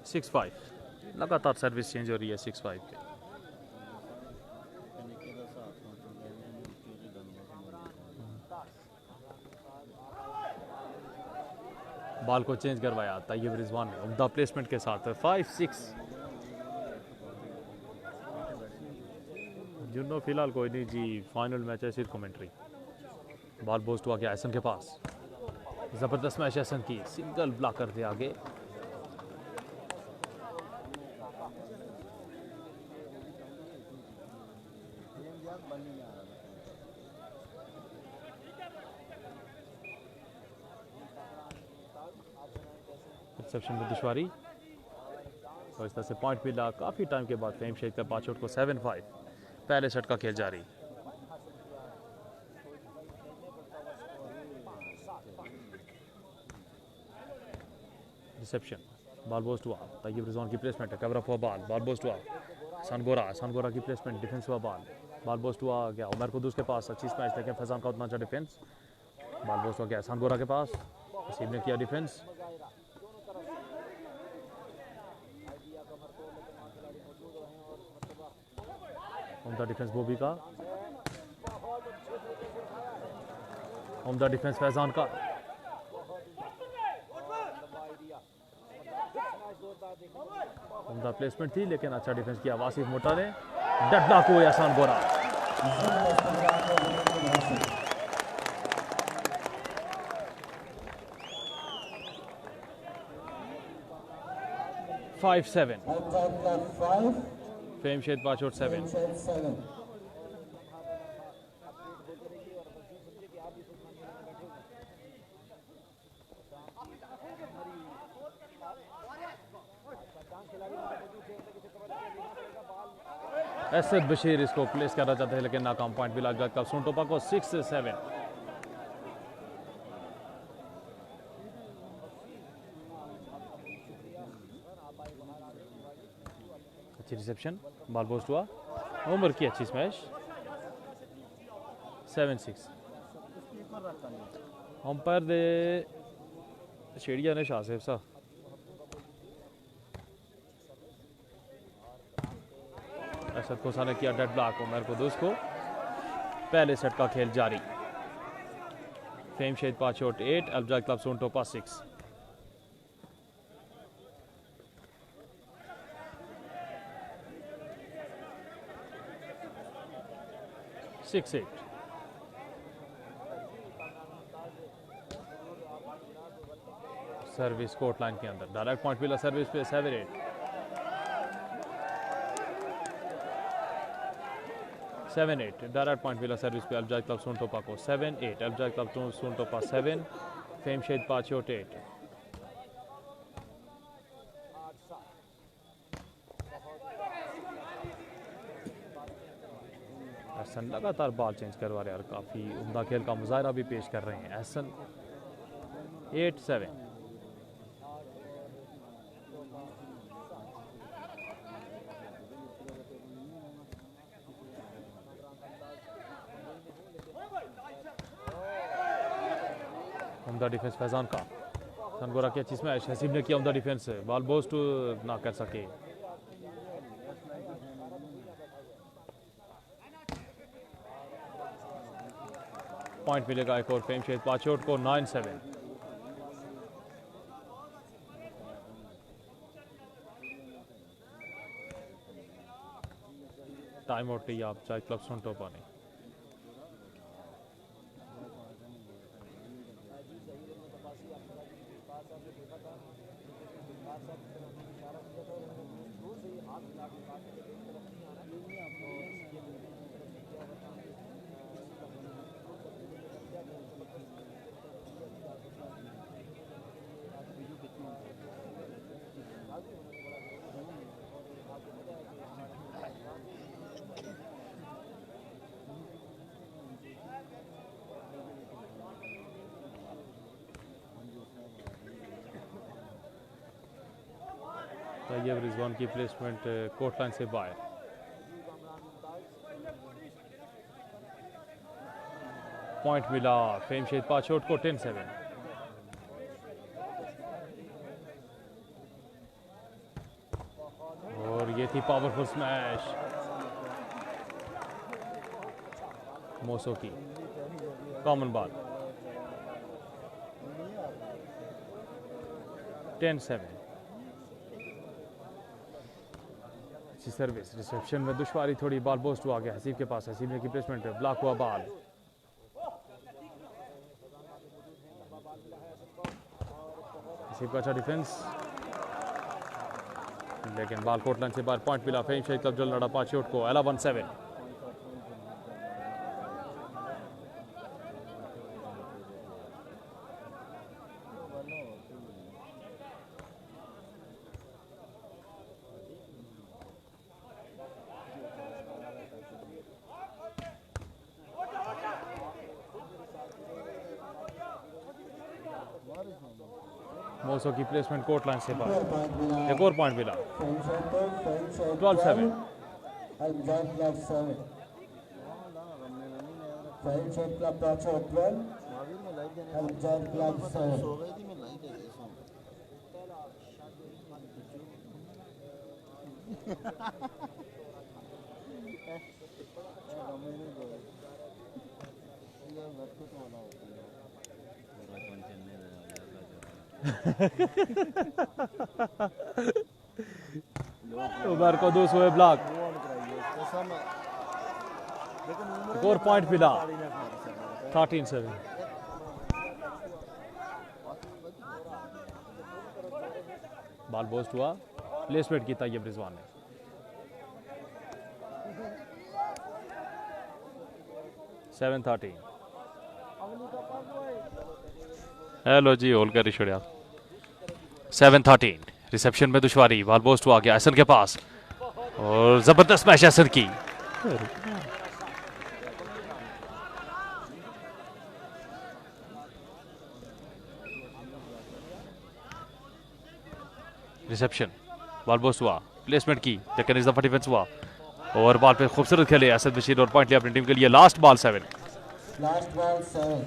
सिक्स 5 लगातार सर्विस चेंज हो रही है 6-5 के। बॉल को चेंज करवाया तैयब रिजवान ने उम्दा प्लेसमेंट के साथ। 5-6। जुन्नो फिलहाल कोई नहीं जी, फाइनल मैच है सिर्फ कमेंट्री। बॉल पोस्ट हुआ गया एहसन के पास, जबरदस्त मैच एहसन की, सिंगल ब्लॉक कर दिया आगे। रिसेप्शन में दुश्वारी और इस तरह से पॉइंट मिला काफ़ी टाइम के बाद। फेम शेख का 5 आउट को 7-5। पहले सेट का खेल जारी। रिसेप्शन, बॉल पोस्ट हुआ, तैयब रिजवान की प्लेसमेंट है, कवर अप हुआ बॉल, बॉल पोस्ट हुआ एहसान गोरा की प्लेसमेंट, डिफेंस हुआ बॉल पोस्ट हुआ गया उमर कुद्दूस के पास। अच्छी स्मैश लेकिन फैजान का उतना अच्छा डिफेंस। बॉल पोस्ट हुआ गया एहसान गोरा के पास, हसीब ने किया डिफेंस। उम्दा डिफेंस बोबी का, उम्दा डिफेंस फैजान का। उम्दा प्लेसमेंट थी लेकिन अच्छा डिफेंस किया वासिफ मोटा ने। डटना को एहसान गोरा। 5-7। फेम शेद 5 और 7। असद बशीर इसको प्लेस करना चाहते हैं लेकिन नाकाम। पॉइंट भी लग गया कब सुनटोपा को 6-7। अच्छी रिसेप्शन, बॉल पोस्ट हुआ, उमर की अच्छी स्मैश। 7-6। अंपायर दे छेड़िया ने शाहसेफ सा असद खोसा ने किया डेड ब्लॉक। उमर कुदूस को पहले सेट का खेल जारी। फेम शेद 5 शॉट 8, अल्बजाज क्लब सुनटोपा 6। सर्विस कोर्ट लाइन के अंदर, डायरेक्ट पॉइंट मिला सर्विस पे 7-8। 7-8 डायरेक्ट पॉइंट मिला सर्विस पे अल्बजाज क्लब सुनटोपा को। 7-8 अल्बजाज क्लब सुनटोपा 7, फेम शेद 5 शॉट 8। एहसन लगातार बॉल चेंज करवा रहे हैं और काफ़ी उम्दा खेल का मुजाहरा भी पेश कर रहे हैं एहसन। 8-7। उम्दा डिफेंस फैजान का, सनगोरा की अच्छी स्मैश, हसीब ने किया उम्दा डिफेंस, बॉल बोस्ट ना कर सके। पॉइंट मिलेगा एक और फेम शेद 5 शॉट को। 9-7। टाइम आउट लिया आप चाहे क्लब सुनटोपा ने। तैयब रिजवान की प्लेसमेंट कोर्ट लाइन से बाहर। पॉइंट मिला फेम शेद 5 शॉट को। 10-7। और ये थी पावरफुल स्मैश मोसो की। Common ball. 10-7। अच्छी सर्विस, रिसेप्शन में दुश्वारी थोड़ी, बॉल पोस्ट हुआ गया हसीब के पास। हसीब ने की प्लेसमेंट, ब्लॉक हुआ बॉल। हसीब का अच्छा डिफेंस लेकिन बॉल कोर्ट लाइन से बाहर। पॉइंट मिला फेम शेद क्लब जलनड़ा 5 शॉट को। 11-7। मोसो की प्लेसमेंट कोर्ट लाइन से बाहर। एक और पॉइंट मिला। 12-7। अल्बजाज क्लब 7, फेम शेद क्लब 5 शॉट 12, अल्बजाज क्लब 7। उमर को दूसरे ब्लॉक। एक और पॉइंट मिला। 13-7। बॉल बोस्ट हुआ, प्लेसमेंट की तैयब रिजवान ने। सेवन 13। हेलो जी होल कर छोड़िया। 7-13 रिसेप्शन में दुश्वारी, बॉल पोस्ट हुआ गया एहसन के पास और जबरदस्त मैच एहसन की। रिसेप्शन, बॉल पोस्ट हुआ, प्लेसमेंट की लेकिन इस दफा डिफेंस हुआ और बॉल पे खूबसूरत खेले असद बशीर और पॉइंट लिया अपनी टीम के लिए। Last ball 7। Last ball 7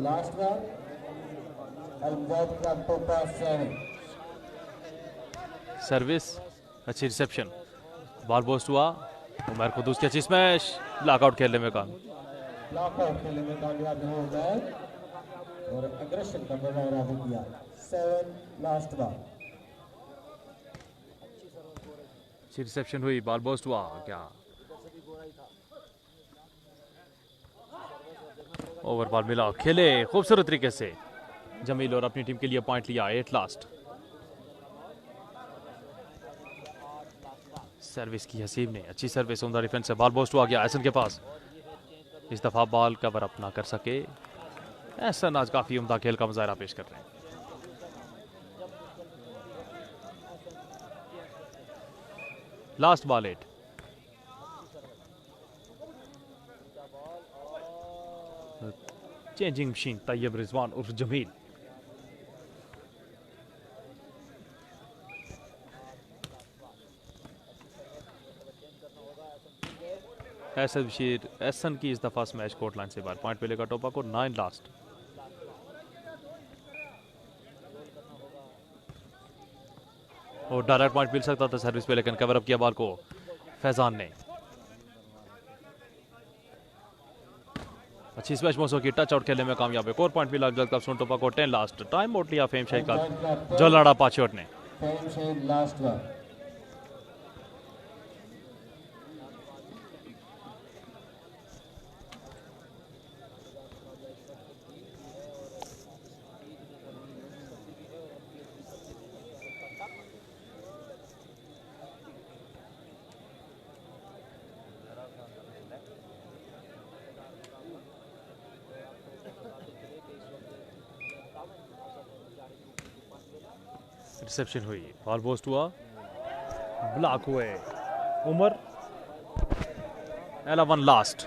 last ball अलमजाद क्लब टोपा 7। सर्विस अच्छी, रिसेप्शन, बॉल पोस्ट हुआ, उमर खुदूस की अच्छी स्मैश, ब्लॉकआउट खेलने में कामयाब। लॉकआउट खेलने में कामयाब नहीं होगा और एग्रेशन का मुजाहरा भी किया। 7 लास्ट बॉल। अच्छी रिसेप्शन हुई, बॉल पोस्ट हुआ क्या, ओवर बॉल मिला, खेले खूबसूरत तरीके से जमील और अपनी टीम के लिए पॉइंट लिया। 8 लास्ट। सर्विस की हसीब ने अच्छी सर्विस, उमदा डिफेंस से बॉल पोस्ट हुआ गया एहसन के पास। इस दफा बॉल कवर अप ना कर सके एहसन, आज काफी उमदा खेल का मुजाहरा पेश कर रहे हैं। Last ball 8। Changing machine Tayyab Rizwan उर्फ जमील, एहसन बशीर, एहसन की इस दफा स्मैश कोर्ट लाइन से बाहर, पॉइंट मिलेगा टोपा को। 9 लास्ट। और डायरेक्ट पॉइंट मिल सकता था सर्विस पे लेकिन कवर अप किया बॉल को फैजान ने। अच्छी स्मैश मौसू की, टच आउट खेलने में कामयाब है। 4 पॉइंट मिला जल्द सुन टोपा को। 10 लास्ट। टाइम आउट लिया फेम शेख का जो लड़ा पाचोट ने। Last ball. रिसेप्शन हुई, बॉल पोस्ट हुआ, ब्लॉक हुए Umar. 11 last.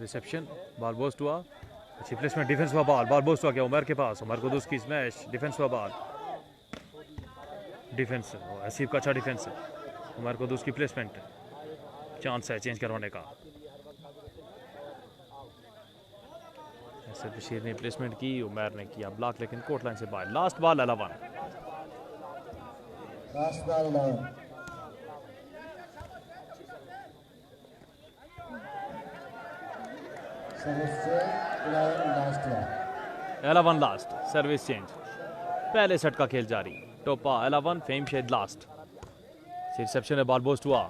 Reception, ball post हुआ, अच्छी प्लेसमेंट, डिफेंस हुआ बॉल, बॉल पोस्ट हुआ गया उमर के पास, उमर को उसकी स्मैश, डिफेंस हुआ बॉल, डिफेंस हसीब का अच्छा डिफेंस है। उमर को उसकी प्लेसमेंट, चांस है चेंज करवाने का। बशीर ने प्लेसमेंट की, उमर ने किया ब्लॉक लेकिन कोर्ट लाइन से बाहर। Last ball 11। Last ball 11। 11 last. Service change, पहले सेट का खेल जारी। टोपा 11, फेम शेद लास्ट। रिसेप्शन है, बॉल पोस्ट हुआ,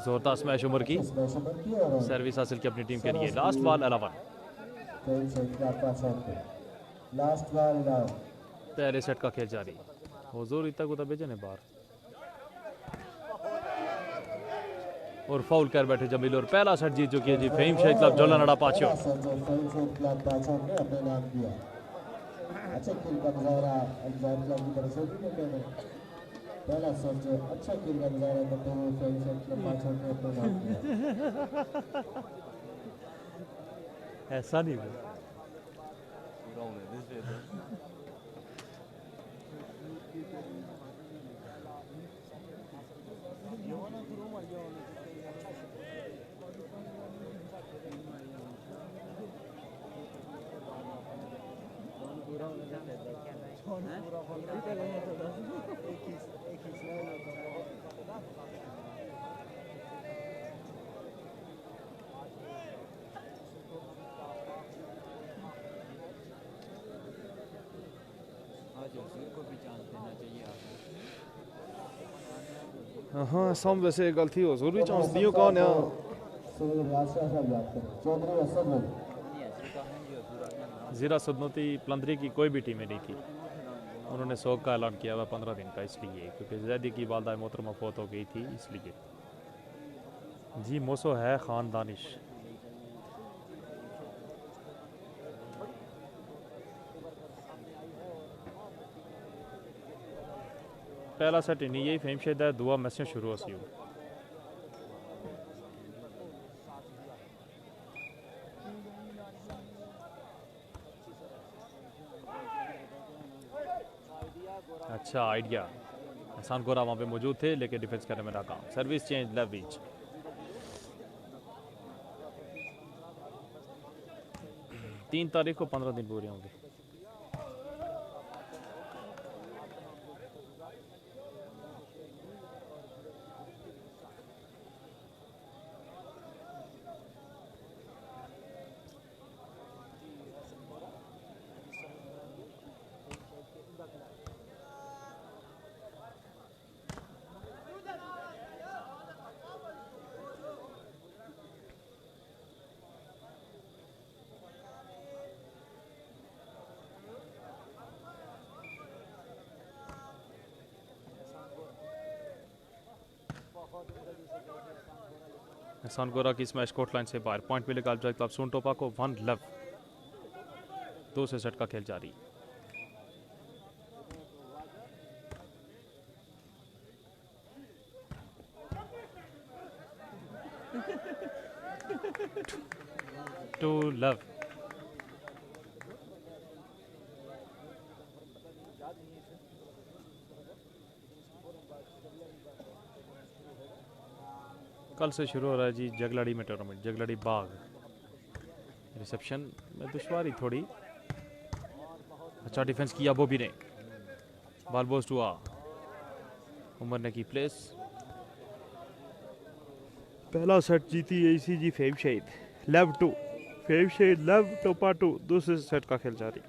जोरदार स्मैश उमर की, सर्विस हासिल की अपनी टीम के लिए। Last ball 11। Last ball 11। पहले सेट का खेल जारी। हुजूर इतना को भेजे ने बाहर और फाउल कर बैठे जमील और पहला सेट जीत चुकी है जी फेम शेख क्लब जोला नड़ा पाचो। अच्छा खेल का मुजाहरा अलजाद क्लब की तरफ से भी कहने पहला सेट अच्छा खेल का मुजाहरा करते हुए फेम शेख क्लब पाचो ने अपने नाम किया। ऐसा नहीं हुआ। हाँ सम वैसे गलती हो जरूरी चांस दियो कौन है जीरा सदनती पलंदरी की कोई भी टीमें नहीं थी। उन्होंने शोक का ऐलान किया हुआ 15 दिन का, इसलिए क्योंकि जैदी की वालदा मोहतरमा फौत हो गई थी इसलिए। जी मोसो है खान दानिश। पहला सेट नहीं यही फेम शेद है दुआ मैसेज शुरू हो सी अच्छा आइडिया एहसान गोरा वहाँ पे मौजूद थे लेकिन डिफेंस करने में नाकाम सर्विस चेंज लेफ्ट बीच 3 तारीख को 15 दिन पूरे होंगे एहसान गोरा की स्मैश कोर्ट लाइन से बाहर पॉइंट मिलेगा अल्जाई क्लब सुनटोपा को 1 लव 2 से सेट का खेल जारी टू लव कल से शुरू हो रहा है जी जगलाड़ी में टूर्नामेंट जगलाड़ी बाग रिसेप्शन में दुश्वारी थोड़ी अच्छा डिफेंस किया बॉबी ने बॉल बोस्ट हुआ उमर ने की प्लेस पहला सेट जीती ACG फेम शहीद लेव 2 फेम शहीद लेव टोपा 2 दूसरे सेट का खेल जारी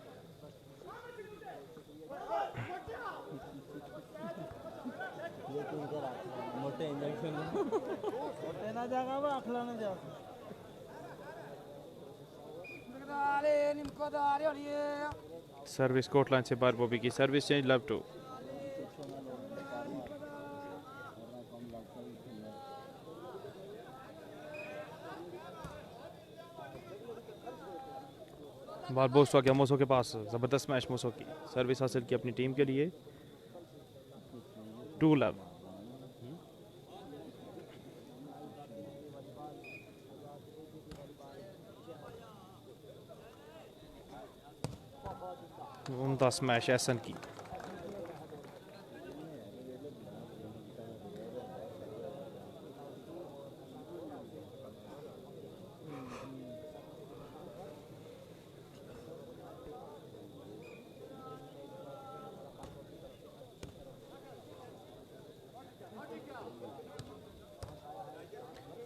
सर्विस कोर्ट लाइन से बाहर बॉबी की सर्विस चेंज लेव 2 बाल बोस्ट हुआ गया मोसो के पास जबरदस्त मैच मोसो की सर्विस हासिल की अपनी टीम के लिए 2 लव उमदा स्मैश एहसन की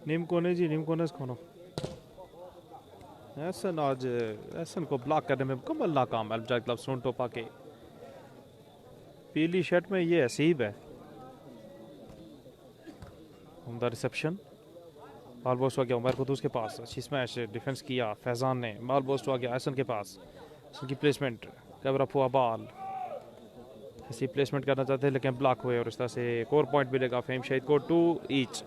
निमकोने जी निमकोने खोनो एहसन आज एहसन को ब्लॉक करने में मुकम्मल नाकाम अल्जाई क्लब सुनटोपा के पीली शर्ट में ये हसीब है उमदा रिसेप्शन बॉल बोस्ट हुआ गया उमर कुदूस के पास अच्छी स्मैश डिफेंस किया फैजान ने बॉल बोस्ट हुआ गया एहसन के पास उसकी प्लेसमेंट कैमरा हुआ बॉल ऐसी प्लेसमेंट करना चाहते हैं लेकिन ब्लॉक हुए और इस तरह से एक और पॉइंट मिलेगा फेम शहीद को 2 ईच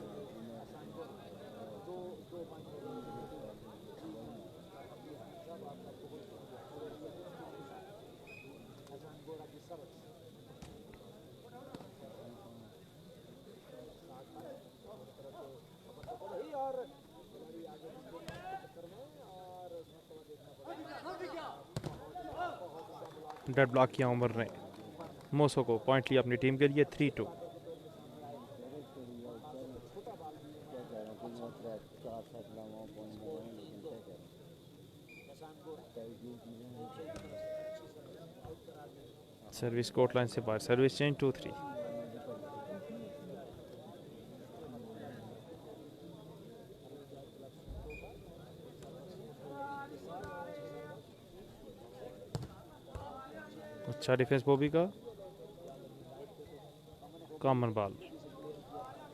डेड ब्लॉक किया उमर ने मोसो को पॉइंट लिया अपनी टीम के लिए 3-2 सर्विस कोर्ट लाइन से बाहर सर्विस चेंज 2-3 अच्छा डिफेंस बॉबी का कॉमन बॉल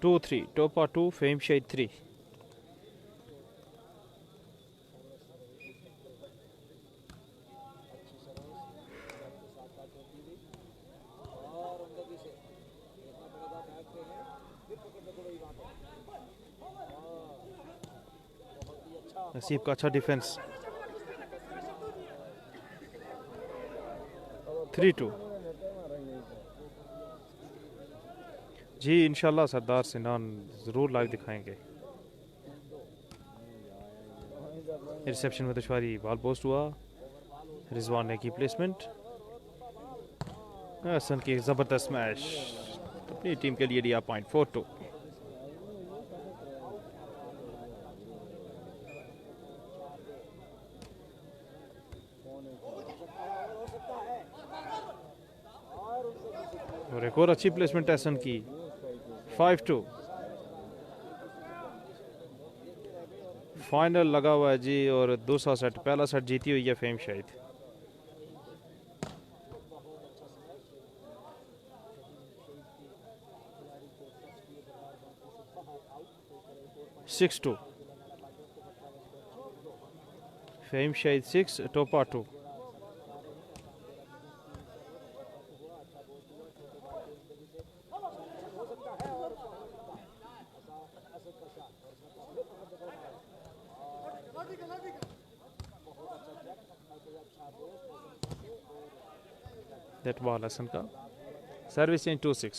2-3 टोपा 2 फेम शहीद 3 नसीब का अच्छा डिफेंस 3-2 जी इंशाल्लाह सरदार सिनान ज़रूर लाइव दिखाएंगे। रिसेप्शन में दुश्वारी, बॉल पोस्ट हुआ, रिजवान ने की प्लेसमेंट, हसन की ज़बरदस्त स्मैश, अपनी टीम के लिए लिया पॉइंट 4-2। और एक और अच्छी प्लेसमेंट हसन की, 5-2। फाइनल लगा हुआ है जी, और दूसरा सेट, पहला सेट जीती हुई है fame Shahid. Six two, fame Shahid 6, Topa 2। That ball Hassan का सर्विस चेंज 2-6।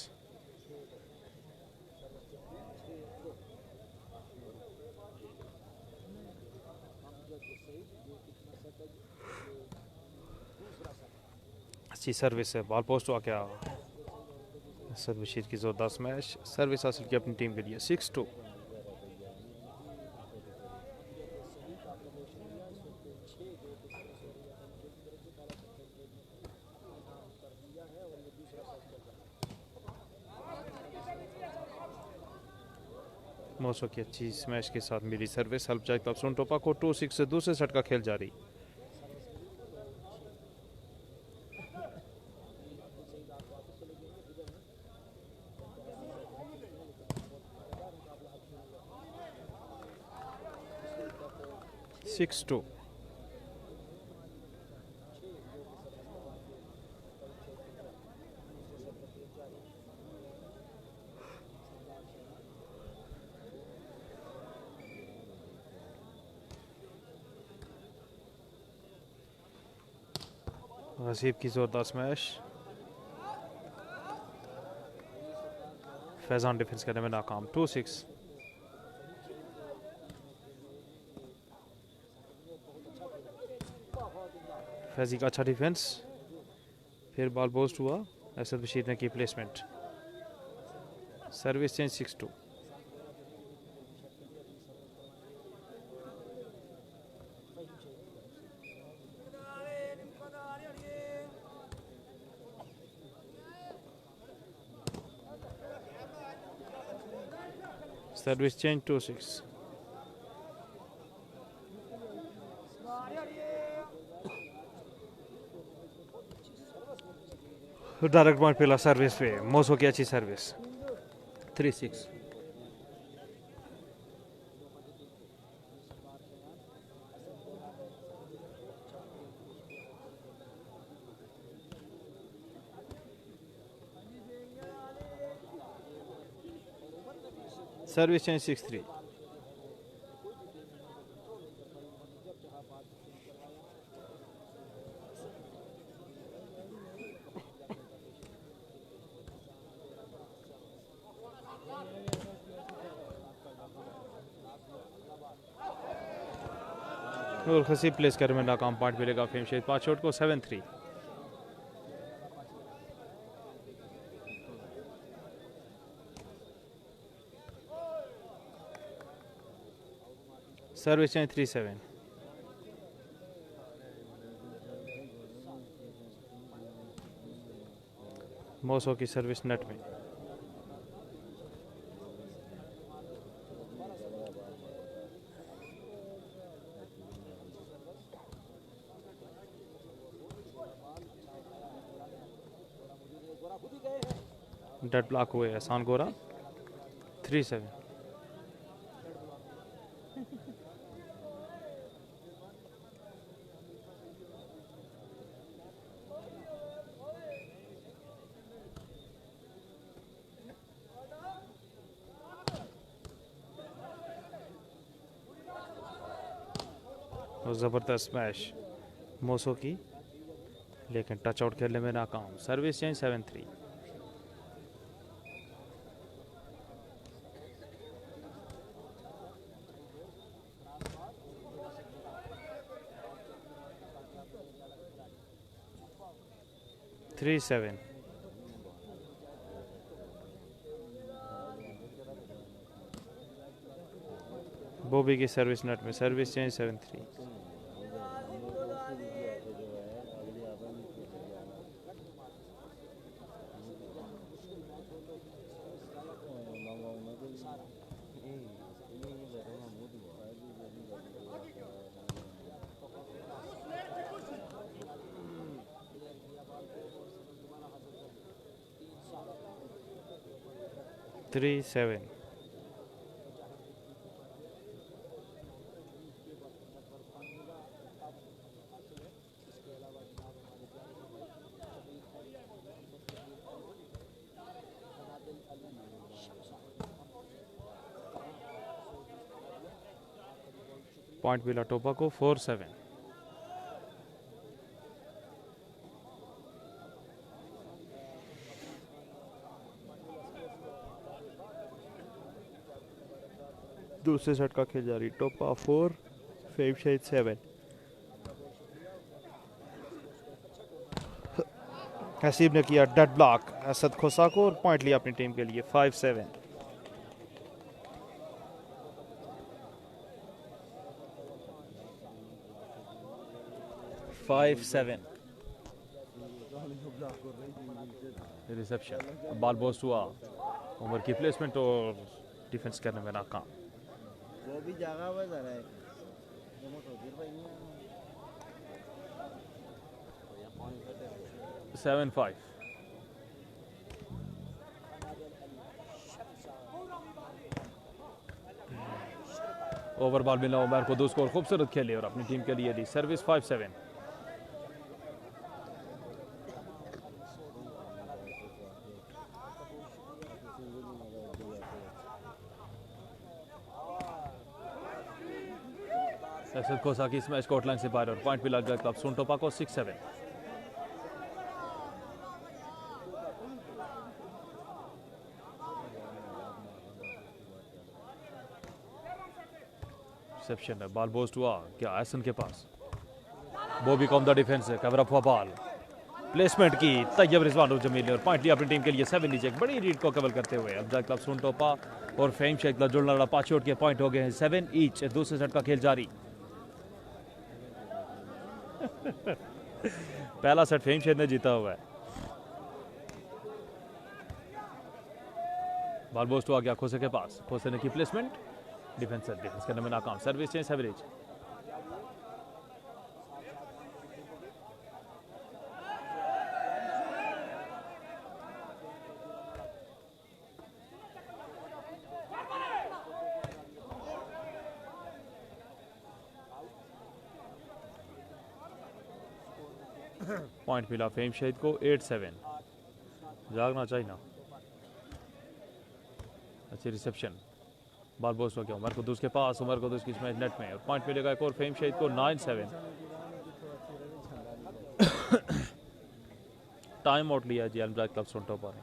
अच्छी सर्विस है, बॉल पोस्ट हुआ क्या, असद बशीर की जोरदार स्मैश, सर्विस हासिल की अपनी टीम के लिए 6-2। मौसो की अच्छी स्मैश के साथ मिली सर्विस, हेल्प जाए क्लब सुनटोपा को 2-6 से दूसरे सेट का खेल जारी। सिक्स टू, हसीब की जोरदार स्मैश, फैजान डिफेंस करने में नाकाम, 2-6। फैजी का अच्छा डिफेंस, फिर बॉल पोस्ट हुआ, असद बशीर ने की placement, service change 6-2। Service change 2-6। Direct point पहला सर्विस पे मोसो की अच्छी सर्विस, 3-6। Service change 6-3। और खसी प्लेस करने में नाकाम, पॉइंट मिलेगा फेम शाहिद 5 शॉट को, 7-3। Service change 3-7। मोसो की सर्विस नेट में, डेड ब्लॉक हुए एहसान गोरा, 3-7। और ज़बरदस्त स्मैश मोसो की, लेकिन टच आउट खेलने में नाकाम, सर्विस चेंज 7-3। 3-7. बॉबी की सर्विस नेट में service change 7-3. Three seven. Point मिला टोपा को 4-7. दूसरे सेट का खेल जारी. टोपा 4, फेम शेद 7. हसीब ने किया डेड ब्लॉक असद खोसा को और पॉइंट लिया अपनी टीम के लिए 5-7. रिसेप्शन बॉल बोस्ट हुआ. उमर की प्लेसमेंट और डिफेंस करने में नाकाम. वो भी जागा हुआ जरा है 7-5. ओवर बॉल मिला उमर को. दो स्कोर खूबसूरत खेले और अपनी टीम के लिए दी सर्विस 5-7. असद खोसा की स्मैश कोर्ट लाइन से बाहर और पॉइंट मिला गया क्लब सुनटोपा को 6-7. रिसेप्शन है. बॉल बोस्ट हुआ क्या एसन के पास. बॉबी कॉम द डिफेंस है. कवर अप हुआ बॉल. प्लेसमेंट की तैयब रिजवान और जमील ने और पॉइंट लिया अपनी टीम के लिए 7 नीचे. एक बड़ी रीड को कवर करते हुए अब क्लब सुनटोपा और फेम शेख क्लब जुड़ना लड़ा 5 के पॉइंट हो गए हैं 7 ईच. दूसरे सेट का खेल जारी. पहला सेट फेम शेख ने जीता हुआ है. बॉल बोस्ट हुआ गया खोसे के पास. खोसे ने की प्लेसमेंट. डिफेंस करने में नाकाम. Service change average. पॉइंट मिला फेम शहीद को 8-7. जागना चाहिए ना. अच्छी रिसेप्शन. बॉल बोस्ट हो गया उमर कुद्दूस के पास. उमर कुद्दूस की स्मैश नेट में और पॉइंट मिलेगा एक और फेम शहीद को 9-7. टाइम आउट लिया जी अलमजाद क्लब सुनटोपा ने.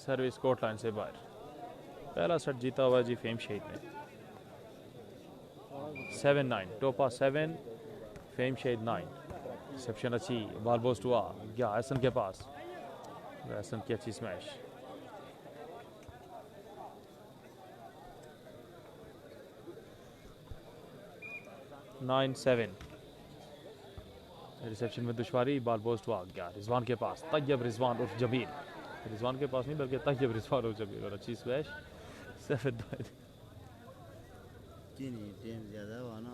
सर्विस कोर्ट लाइन से बाहर. पहला सेट जीता हुआ जी फेम शहीद ने 7-9. टोपा 7, फेम शहीद 9. रिसेप्शन अच्छी. बॉल बोस्ट हुआ गया एसन के पास. एसन की अच्छी स्मैश. नाइन 7. रिसेप्शन में दुश्वारी. बॉल बोस्ट हुआ गया रिजवान के पास. तैयब रिजवान उर्फ जमील. रिजवान के पास नहीं बल्कि तैयब रिजवान उर्फ जमील और अच्छी स्मैश. 7-9. टीम ज्यादा हुआ ना.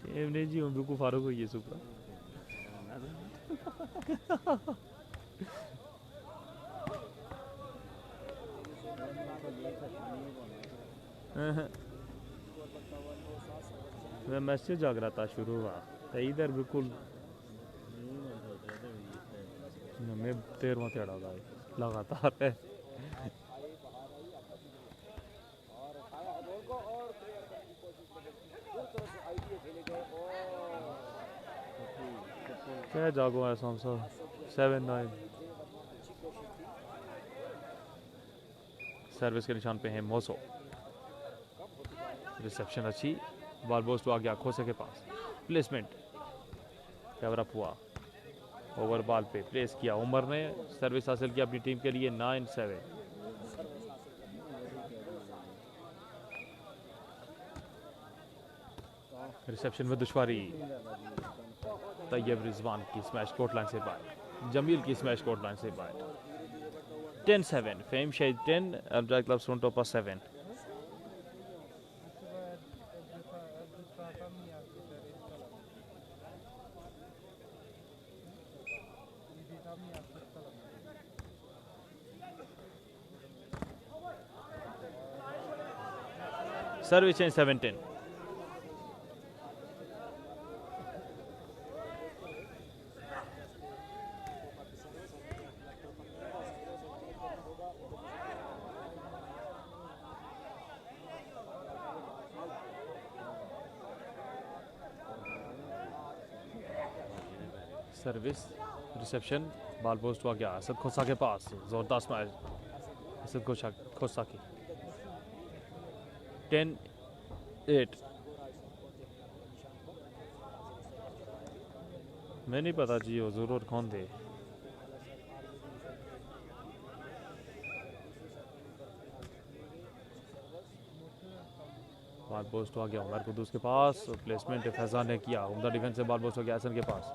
टीम नहीं जी हम बिल्कुल फारूक हुई है सुपर. मैं मैसेज जाग रहा था शुरू हुआ तो इधर बिल्कुल मैं 13वां तेड़ा था लगातार है। क्या जागो है सॉन्ग 7-9 सर्विस के निशान पे है मोसो। रिसेप्शन अच्छी, बॉल बोस्ट आ गया खोसे के पास, प्लेसमेंट कैमरा हुआ, ओवर बॉल पे प्लेस किया, उमर ने सर्विस हासिल किया अपनी टीम के लिए 9-7। रिसेप्शन में दुश्वारी, तैयब रिजवान की स्मैश कोर्ट लाइन से बाहर, जमील की स्मैश कोर्ट लाइन से बाहर। 10-7 फेम शहीद 10 अल्बजाय क्लब सोनटोपा 7। Service change 7-10। Service reception ball post हुआ गया असद खोसा के पास, जोरदार स्मैश असद खोसा की 10-8। मैं नहीं पता जी वो जरूर कौन थे। बॉल पोस्ट हुआ गया उमर कुदूस के पास, प्लेसमेंट फैजान ने किया, उमदा डिफेंस से बॉल पोस्ट हो गया हसन के पास,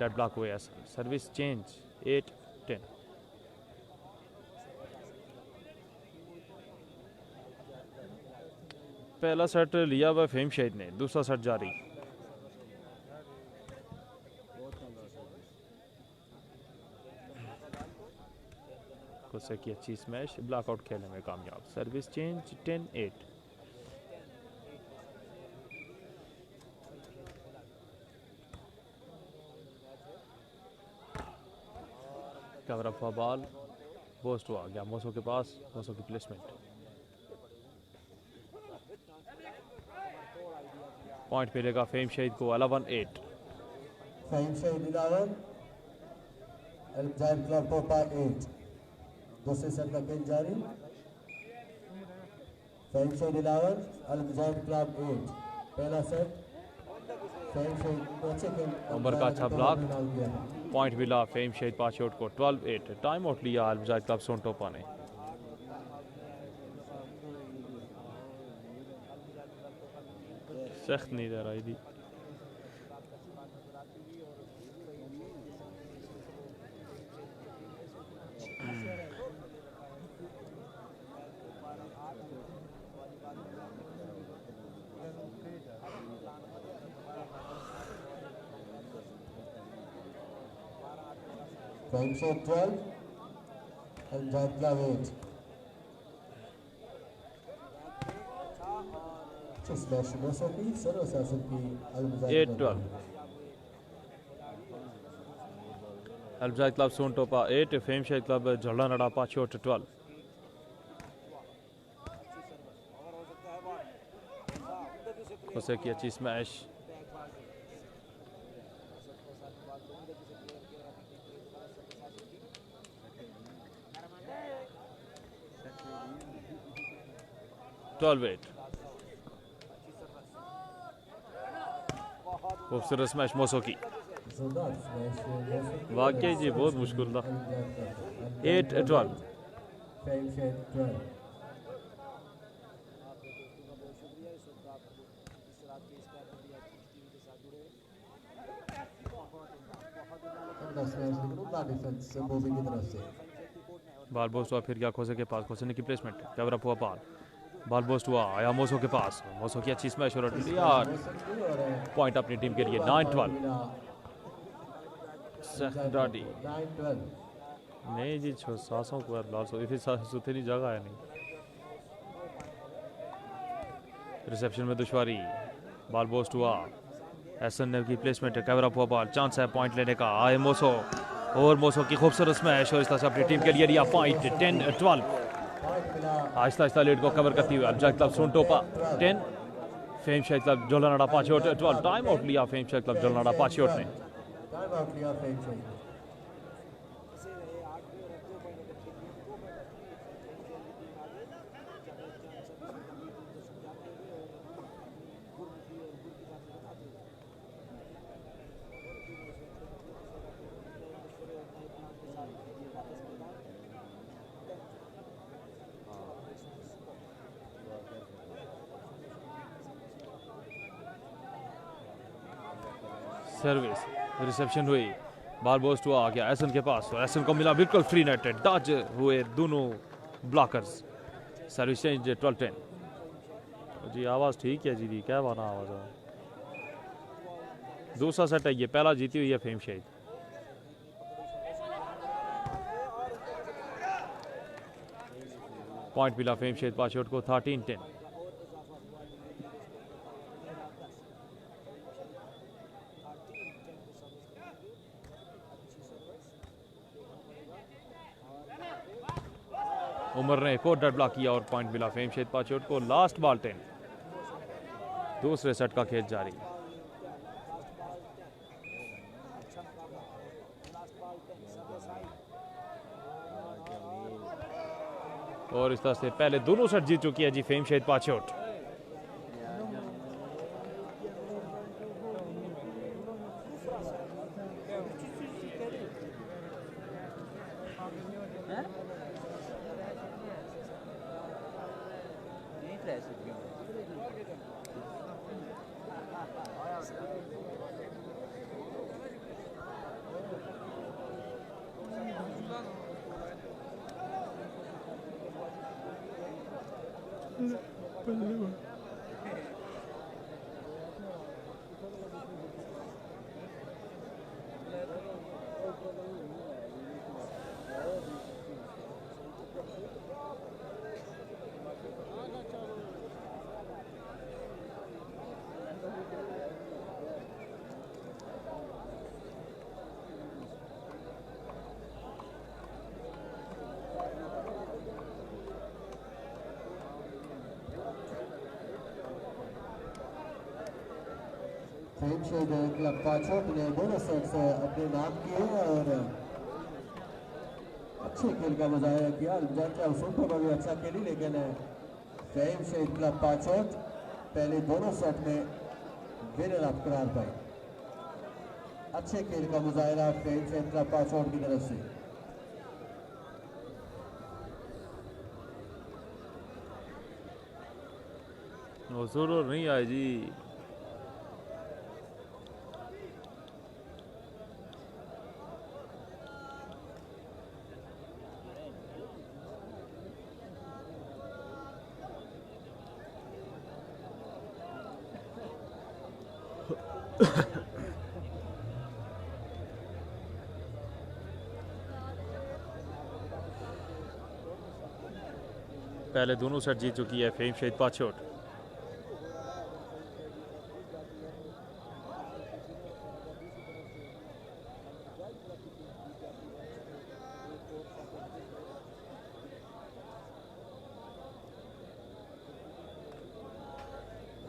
डेड ब्लॉक हुए हसन। Service change 8-10। पहला सेट लिया हुआ फेम शहीद ने, दूसरा सेट जारी। कुछ की अच्छी स्मैश, ब्लॉकआउट खेलने में कामयाब। Service change 10-8। कवर अप हुआ बॉल, पोस्ट हुआ गया मोसो के पास, मोसो की प्लेसमेंट, पॉइंट मिलेगा फेम शहीद को 11-8। फेम शहीद 11 अल्बजाय क्लब टोपा 8। दूसरे सेट का खेल जारी। फेम शहीद 11 अल्बजाय क्लब 8। पहला सेट फेम शहीद अच्छे खेल, उमर का अच्छा ब्लॉक, पॉइंट मिला फेम शहीद पाशोट को 12-8। टाइम आउट लिया अल्बजाय क्लब सोनटोपा ने। सख्त नहीं दे रही थी। फेम शहीद 12 अल्बजाय क्लब 8। स्मैश मोसो की सर्विस हासिल की अल्बजाय 8-12। अल्बजाय क्लब सोनटोपा 8 फेम शहीद क्लब झल्लानड़ा पाशोट 12। खोसे की अच्छी स्मैश, ट्वेल्व 8। खूबसूरत स्मैश मोसो की, वाकई जी बहुत मुश्किल था। 8-12। फेम शहीद 12। डिफेंस बॉबी की तरफ से बॉल बोस्ट हुआ, फिर गया खोसे के पास, खोसे ने की प्लेसमेंट, कवर अप हुआ बॉल, बॉल बोस्ट हुआ आया मोसो के पास, मोसो की अच्छी स्मैश और यार पॉइंट अपनी टीम के लिए 9-12। डाडी 9-12। नहीं जी 600 को लाल सो फिर सुथरी जगह है नहीं। रिसेप्शन में दुश्वारी, बॉल बोस्ट हुआ, एहसन ने की प्लेसमेंट है, कवर अप हुआ बॉल, चांस है पॉइंट लेने का, आए मोसो और मोसो की खूबसूरत स्मैश और इस तरह से अपनी टीम के लिए लिया पॉइंट 10-12। आहिस्ता आहिस्ता लीड को कवर करती हुई अल्बजाक क्लब सुनटोपा 10, फेम शेख क्लब जोलानाडा पाचियोट 12। टाइम आउट लिया फेम शेख क्लब जोलानाडा पाचियोट ने। टाइम आउट लिया फेम शेख। सर्विस रिसेप्शन हुई, बॉल बोस्ट हुआ, आ गया एहसन के पास और एहसन को मिला बिल्कुल फ्री नेट, डच हुए दोनों ब्लॉकर्स। Service change 12-10। जी आवाज़ ठीक है जी, क्या बना आवाज़ है। दूसरा सेट है ये, पहला जीती हुई है फेम शेख। पॉइंट मिला फेम शेख पाशोट को 13-10। उमर ने एक और डेड ब्लॉक किया और पॉइंट मिला फेम शेख पाचोट को। लास्ट बॉल 10, दूसरे सेट का खेल जारी। और इस तरह से पहले दोनों सेट जीत चुकी है जी फेम शेख पाचोट। फेम शेख क्लब पाचोट ने दोनों सेट्स अपने नाम किए और अच्छे खेल का मुजाहरा किया। अल्बजाक क्लब सुनटोपा भी अच्छा खेली, लेकिन फेम शेख क्लब पाचोट पहले दोनों सेट में विनर ऑफ करार पाई। अच्छे खेल का मुजाहरा फेम शेख क्लब पाचोट की तरफ से। जरूर नहीं आए जी। पहले दोनों सेट जीत चुकी है फेम शेख पाचोट।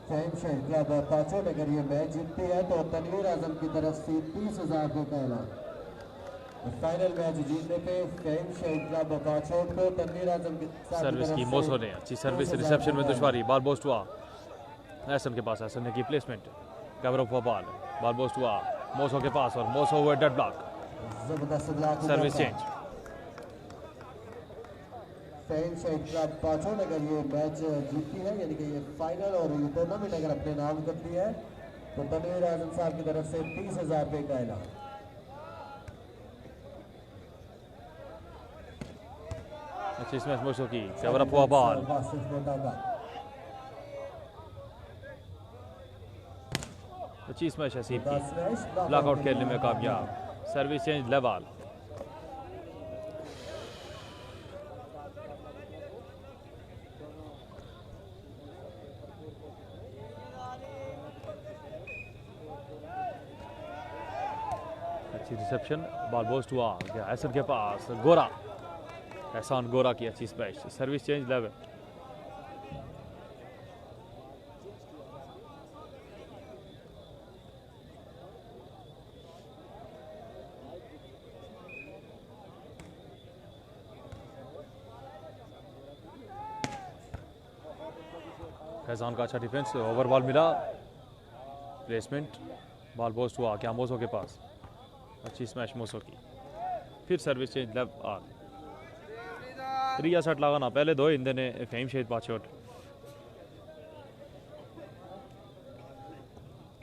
फेम शेख क्लब पाचोट अगर ये मैच जीतती है तो तनवीर आजम की तरफ से 30,000 रुपये का ऐलान। फाइनल मैच जीतने पे फेम शेख क्लब पाचोट को तनवीर आजम की सर्विस की मोसो ने अच्छी सर्विस, रिसेप्शन में दुश्वारी, बॉल बोस्ट हुआ एहसन के पास, एहसन ने की प्लेसमेंट, कवर अप हुआ बॉल बोस्ट हुआ मोसो के पास और मोसो हुआ डेड ब्लॉक। जबरदस्त block. Service change. Fame Sheikh club पाचोट अगर ये मैच जीतती है, यानी कि ये फाइनल और ये टूर्नामेंट अगर अपने नाम करती है, तो तनवीर आजम साहब की तरफ से 30,000 रुपये का ऐलान। अच्छी स्मैश मोसो की, कवर अप हुआ बॉल, अच्छी स्मैश है सीप की, ब्लॉकआउट खेलने में कामयाब। Service change level. अच्छी रिसेप्शन, बॉल बोस्ट हुआ गया एहसन के पास, गोरा, एहसान गोरा की अच्छी smash, service change level. Faizan का अच्छा डिफेंस, ओवर बॉल मिला, प्लेसमेंट, बॉल पोस्ट हुआ क्या मोसो के पास, अच्छी स्मैश मोसो की, फिर सर्विस चेंज लेफ्ट आर त्रिया शॉट लगाना, पहले दो इंदे ने फेम शेद पाचोट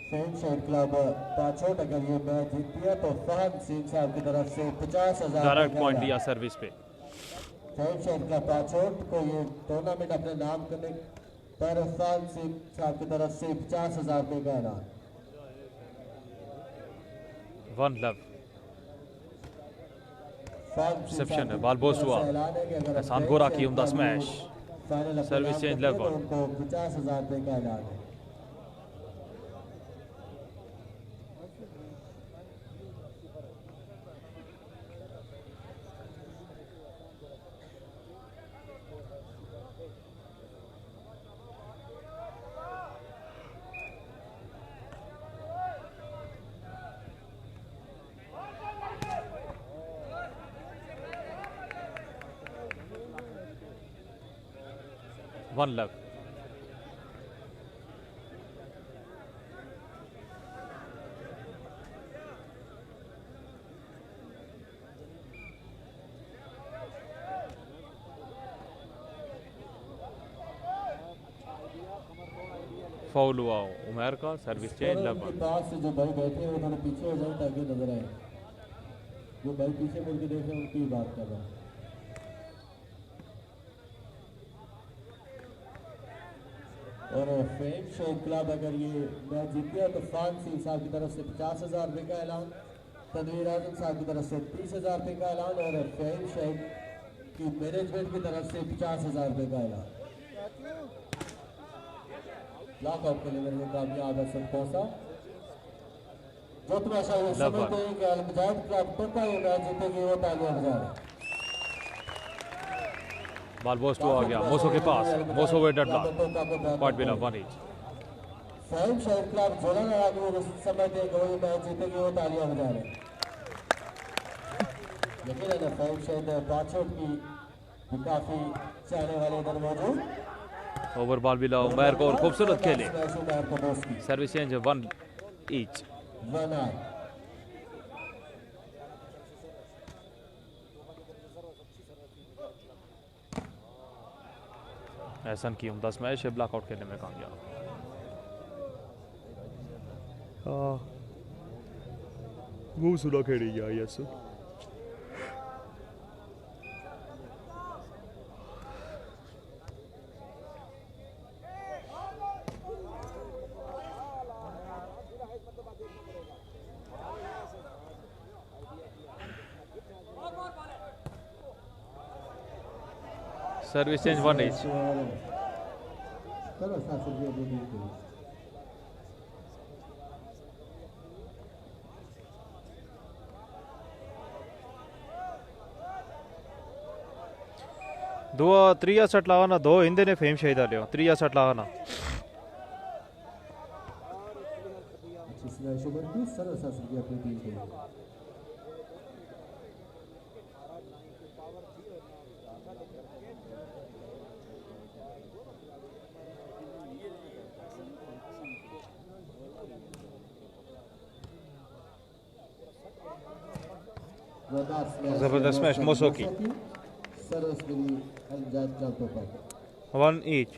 फेम शेद क्लब पाचोट अगर ये मैच जीत दिया तो फहद सिंह साहब की तरफ से 50,000 डायरेक्ट पॉइंट दिया सर्विस पे। फेम शेद क्लब पाचोट को ये टूर्नामेंट अपने नाम करने पर फहद सिंह साहब की तरफ से 50,000 रुपये का ऐलान। वन लव रिसेप्शन है, बॉल पोस्ट हुआ, एहसान गोरा की उम्दा smash, service change left ball. उनको 50,000 रुपये का ऐलान है। वन लव फाउल हुआ उमर का, सर्विस चेंज लव के पास से जो भाई बैठे हैं वो थोड़े पीछे हो जाए ताकि नजर आए, जो भाई पीछे मुड़ के देख रहे हैं उनकी बात कर रहा हूँ। और फेम शेख क्लब अगर ये मैच जीत गया तो फान सिंह साहब की तरफ से 50,000 रुपये का ऐलान, तनवीर आजम साहब की तरफ से 30,000 रुपये का ऐलान और फेम शेख की मैनेजमेंट की तरफ से 50,000 रुपये का ऐलान। लॉकआउट के लिए मेरे कामयाब है पहुंचा जो तमाशा ये समझते हैं कि अलमजाद क्लब टोपा ये मैच जीतेगी वो तालियां बजा रहे। बॉल पोस्ट हुआ गया मोसो के पास, मोसो वे डेड ब्लॉक, पॉइंट बिना one each. Fame Sheikh club जोड़ा लगा के वो समझते हैं कि वो ये मैच जीतेगी वो तालियां बजा रहे। यकीनन फेम शेख पाचोट की काफी चाहने वाले इधर मौजूद। ओवर बॉल भी लाओ उमर को और खूबसूरत खेले, service change one each. Ehsan की उम्दा स्मैश है, ब्लॉकआउट करने में कामयाब। वो सुना खेड़ी गया yes. Service change one each. चलो साथ दो त्रिया सट लगाना, दो इंदे ने फेम शहीद लियो, त्रिया सट लगाना। अच्छी स्मैश ओवर की सरल शासन की अपनी टीम के लिए। जबरदस्त स्मैश मोसो की, वन ईच।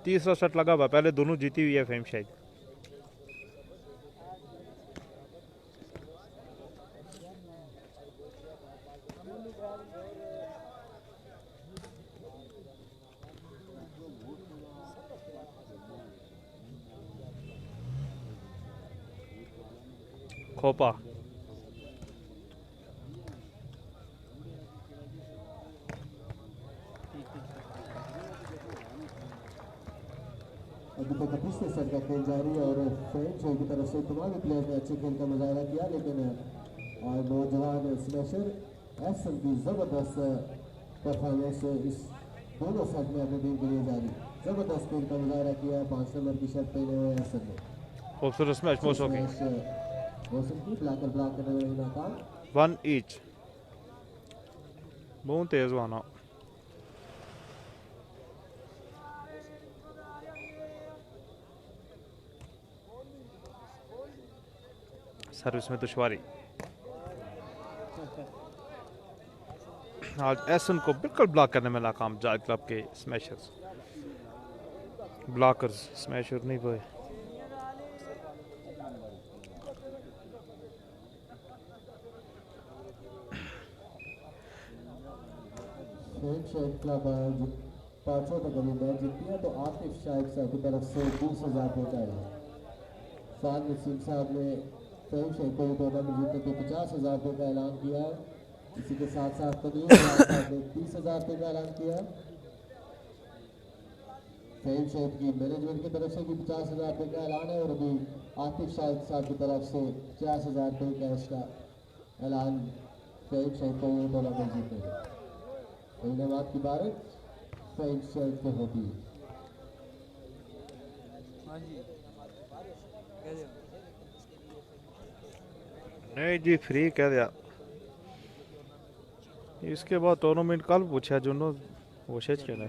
तीसरा शॉट लगा हुआ, पहले दोनों जीती हुई है फेम शायद। खोपा अभी तक पिछले सेट का खेल जारी है और फेम शो की तरफ से तमाम प्लेयर ने अच्छे खेल का मुजाहरा किया, लेकिन नौजवान स्मैशर एहसन की ज़बरदस्त परफॉर्मेंस इस दोनों सेट में अपनी टीम के लिए जारी, ज़बरदस्त खेल का मुजाहरा किया 5 नंबर की शर्ट पहने हुए एहसन ने। खूबसूरत स्मैश मोसो की मौसम की ब्लॉक करने में नाकाम। 1 ईच बहुत तेज हुआ ना। सर्विस में दुश्वारी आज एसन को बिल्कुल ब्लॉक करने में नाकाम जायद क्लब के स्मैशर्स, ब्लॉकर्स स्मैशर नहीं भाई। फेम शो क्लब पांचों तक अभी मैच जीती है तो आतिफ शाहिद साहब की तरफ से 20,000 पहुंचाएगा। साद नसीम साहब ने फेम शो को टूर्नामेंट जीतने के 50,000 रुपये का ऐलान किया है। इसी के साथ साथ तनीर साहब ने 30,000 रुपये का ऐलान किया है। फेम शो की मैनेजमेंट की तरफ से भी 50,000 रुपये का ऐलान है और अभी आतिफ शाहिद साहब की तरफ से 50,000 रुपये कैश का ऐलान फेम शो को टूर्नामेंट जीतने इनामात की बारिश फेम शो को होती है। नहीं जी फ्री कह दिया। इसके बाद टूर्नामेंट कल पूछा जुनो वो शेच क्या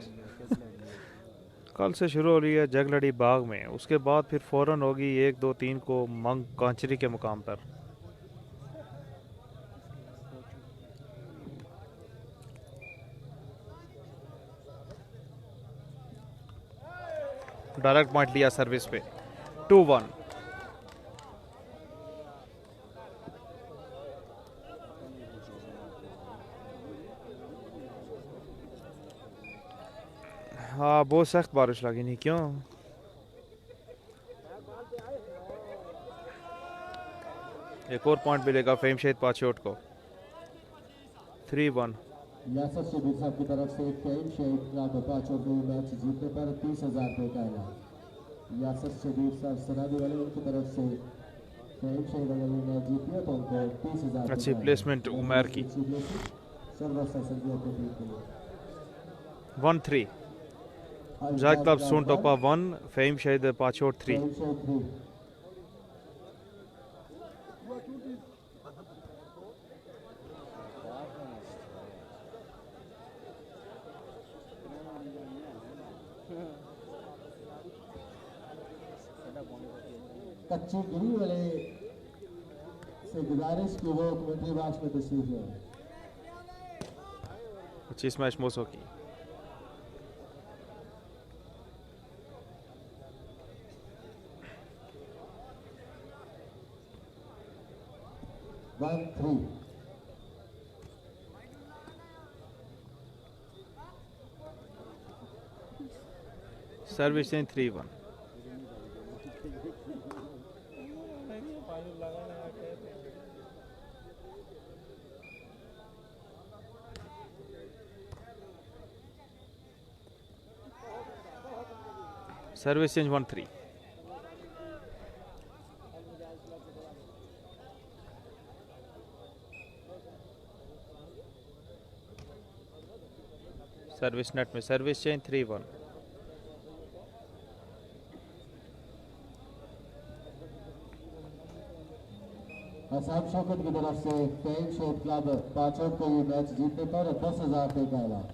कल से शुरू हो रही है जगलड़ी बाग में, उसके बाद फिर फौरन होगी 1, 2, 3 को मंग कांचरी के मुकाम पर। डायरेक्ट पॉइंट लिया सर्विस पे 2-1। हाँ बहुत सख्त बारिश लगी नहीं क्यों। एक और पॉइंट मिलेगा फेम शहीद पाचोट को 3-1। यासर शबीर साहब की तरफ से फेम शहीद क्लब पाचोट को मैच जीतने पर 30,000 रुपये का ऐलान। यासर शबीर साहब सरादी वाले उनकी तरफ से फेम शहीद अगर ये मैच जीती है तो उनको 30,000 अच्छी प्लेसमेंट उमर की। सर्वस ऐसा किया अपनी टीम के लिए। 1-3 जायद क्लब सोन टोपा 1 फेम शहीद पाचोट 3। फेम शहीद 3 कच्ची गिरी वाले से गुजारिश की वो कमेंट्री बॉक्स में तशरीफ ले। अच्छी स्मैश मोसो की। One three service in 3-1। Service change 1-3। Service net में सर्विस चेंज 3-1। असाब शौकत की तरफ से फेम शहीद क्लब पाचोट को ये मैच जीतने पर 10,000 रुपये का ऐलान।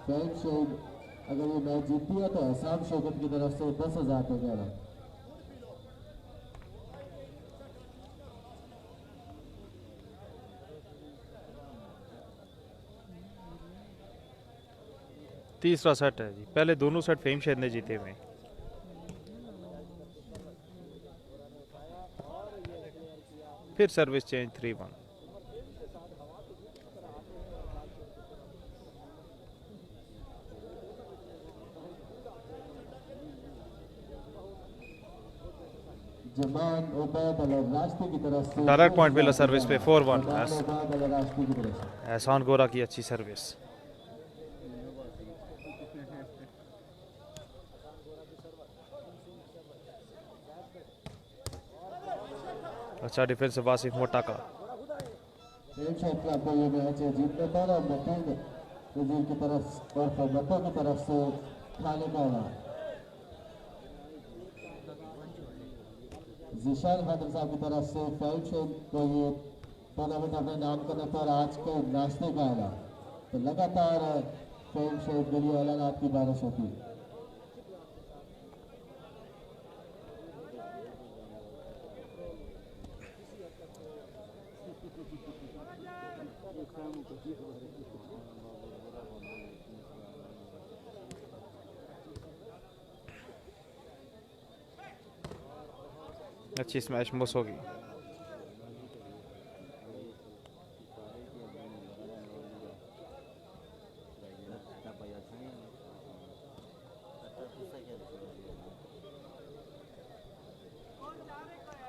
फेम शहीद अगर ये मैच जीतती है तो असाब शौकत की तरफ से 10,000 रुपये का ऐलान। तीसरा सेट है जी, पहले दोनों सेट फेम शहीद ने जीते हुए। फिर सर्विस चेंज 3-1। जमान उबैद अल राष्ट्री की तरफ से डायरेक्ट पॉइंट मिला सर्विस पे 4-1। जमान उबैद अल राष्ट्री की तरफ से एहसान गोरा की अच्छी सर्विस। अच्छा डिफेंस वासिफ मोटा का। एक शॉट क्लब को ये मैच जीतने पर और मतीन वजीर की तरफ और फरमतों की तरफ से खाने का हुआ जिशान खादर साहब की तरफ से फाइव शेड को ये टूर्नामेंट अपने नाम करने पर आज के नाश्ते का आना तो लगातार फाइव शेड के लिए ऐलानात की बारिश होती है। अच्छी स्मैश मिस होगी।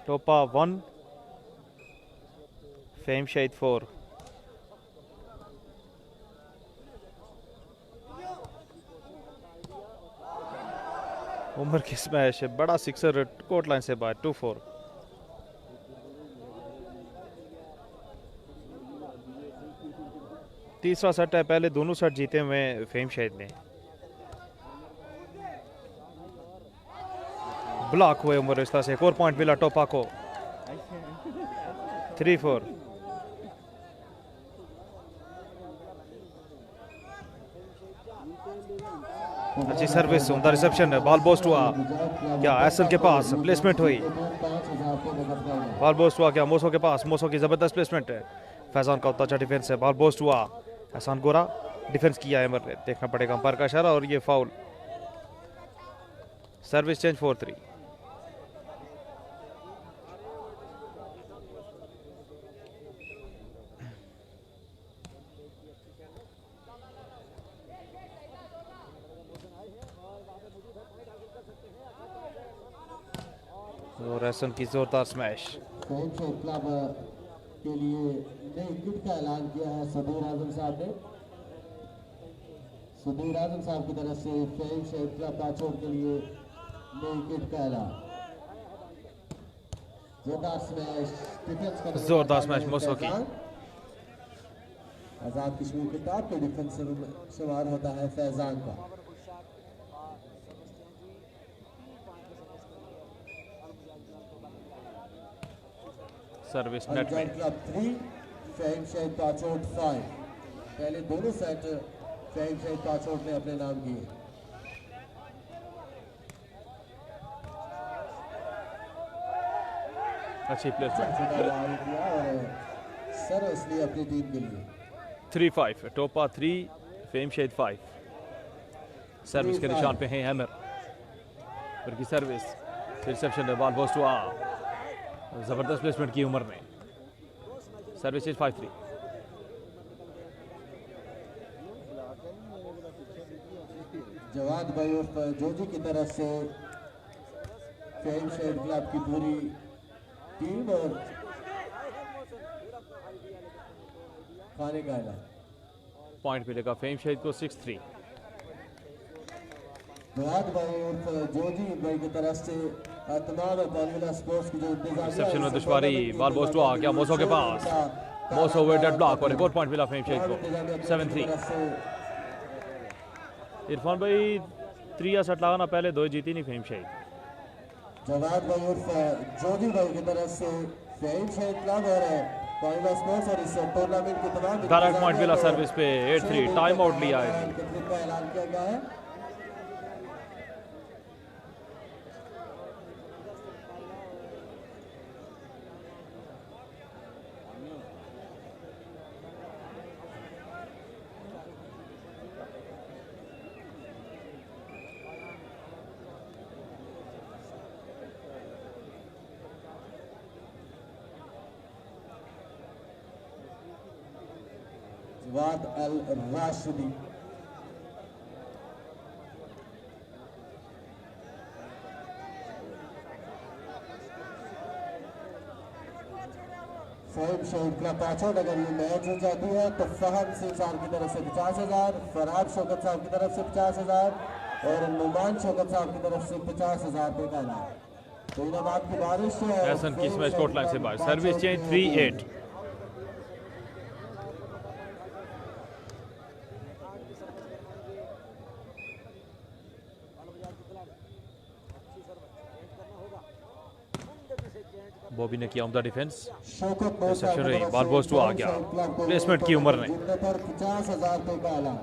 टोपा 1 फेम शहीद 4। उमर की स्मैश है, बड़ा सिक्सर कोर्ट लाइन से बाहर 2-4। तीसरा सेट है, पहले दोनों सेट जीते हुए फेम शहीद ने। ब्लॉक हुए उमर इस तरह से। एक और पॉइंट मिला टोपा को 3-4। अच्छी सर्विस, उनका रिसेप्शन है, बॉल बोस्ट हुआ क्या एसन के पास प्लेसमेंट हुई, बॉल बोस्ट हुआ क्या मोसो के पास, मोसो की जबरदस्त प्लेसमेंट है। फैजान का उतना अच्छा डिफेंस है, बॉल बोस्ट हुआ, एहसान गोरा डिफेंस किया है अमर ने, देखना पड़ेगा अंपायर का इशारा और ये फाउल। Service change 4-3। और एहसन की जोरदार स्मैश। क्लब के लिए नई किट का ऐलान किया है सदूर आजम साहब ने। सदूर आजम साहब की तरफ से फेम शहीद क्लब पाचोड़ के लिए नई किट का ऐलान। जोरदार स्मैश, डिफेंस जोरदार स्मैश मोसो की। आजाद कश्मीर के टॉप पे डिफेंस शुमार होता है फैजान का। सर्विस नेट में। क्लब 3 फेम शहीद पाचोड़ 5। पहले दोनों सेट फेम शहीद पाचोड़ ने अपने नाम किए। अच्छी प्लेसमेंट और सर इसलिए अपनी टीम के लिए 3-5। टोपा 3 फेम शहीद 5। सर्विस के निशान पे हैं हैमर, उनकी सर्विस रिसेप्शन है, बॉल पोस्ट हुआ, जबरदस्त प्लेसमेंट की उमर ने। सर्विस 5-3। जवाद भाई उर्फ जोजी की तरफ से फेम शहीद क्लब की पूरी टीम और खाने का ऐलान। पॉइंट मिलेगा फेम शहीद को 6-3। जवाद भाई उर्फ जोजी भाई की तरफ से तमाम पॉलिटिकल स्पोर्ट्स की जो इंतजाम रिसेप्शन में दुश्वारी, बॉल पोस्ट हुआ क्या मोसो के पास, मोसो वेटेड ब्लॉक और एक और पॉइंट मिला फेम शहीद को 7-3। इरफान भाई 3 सेट लगाना, पहले 2 जीती नहीं फेम शहीद। जवाद भाई उर्फ जोजी भाई की तरफ से फेम शहीद क्लब और पॉलिटिकल स्पोर्ट्स और इस टूर्नामेंट के तमाम डायरेक्ट पॉइंट मिला सर्विस पे 8-3। टाइम आउट लिया है, का ऐलान किया गया है। जवाद अल राशिदी फहीम शहीद क्लब पाछड़, अगर ये मैच जीत जाती है तो फहद सिंह साहब की तरफ से 50,000, फरहाद शौकत साहब की तरफ से 50,000 और नुमान शौकत साहब की तरफ से 50,000 रुपये का इनाम। तो इनामात की बारिश है। एहसन की इसमें स्कोर लाइन से बाहर। Service change 3-8। बॉबी ने किया उम्दा डिफेंस। रिसेप्शन रही, बॉल गोज टू आ गया। प्लेसमेंट की उम्र ने 50,000 रुपये का इनाम।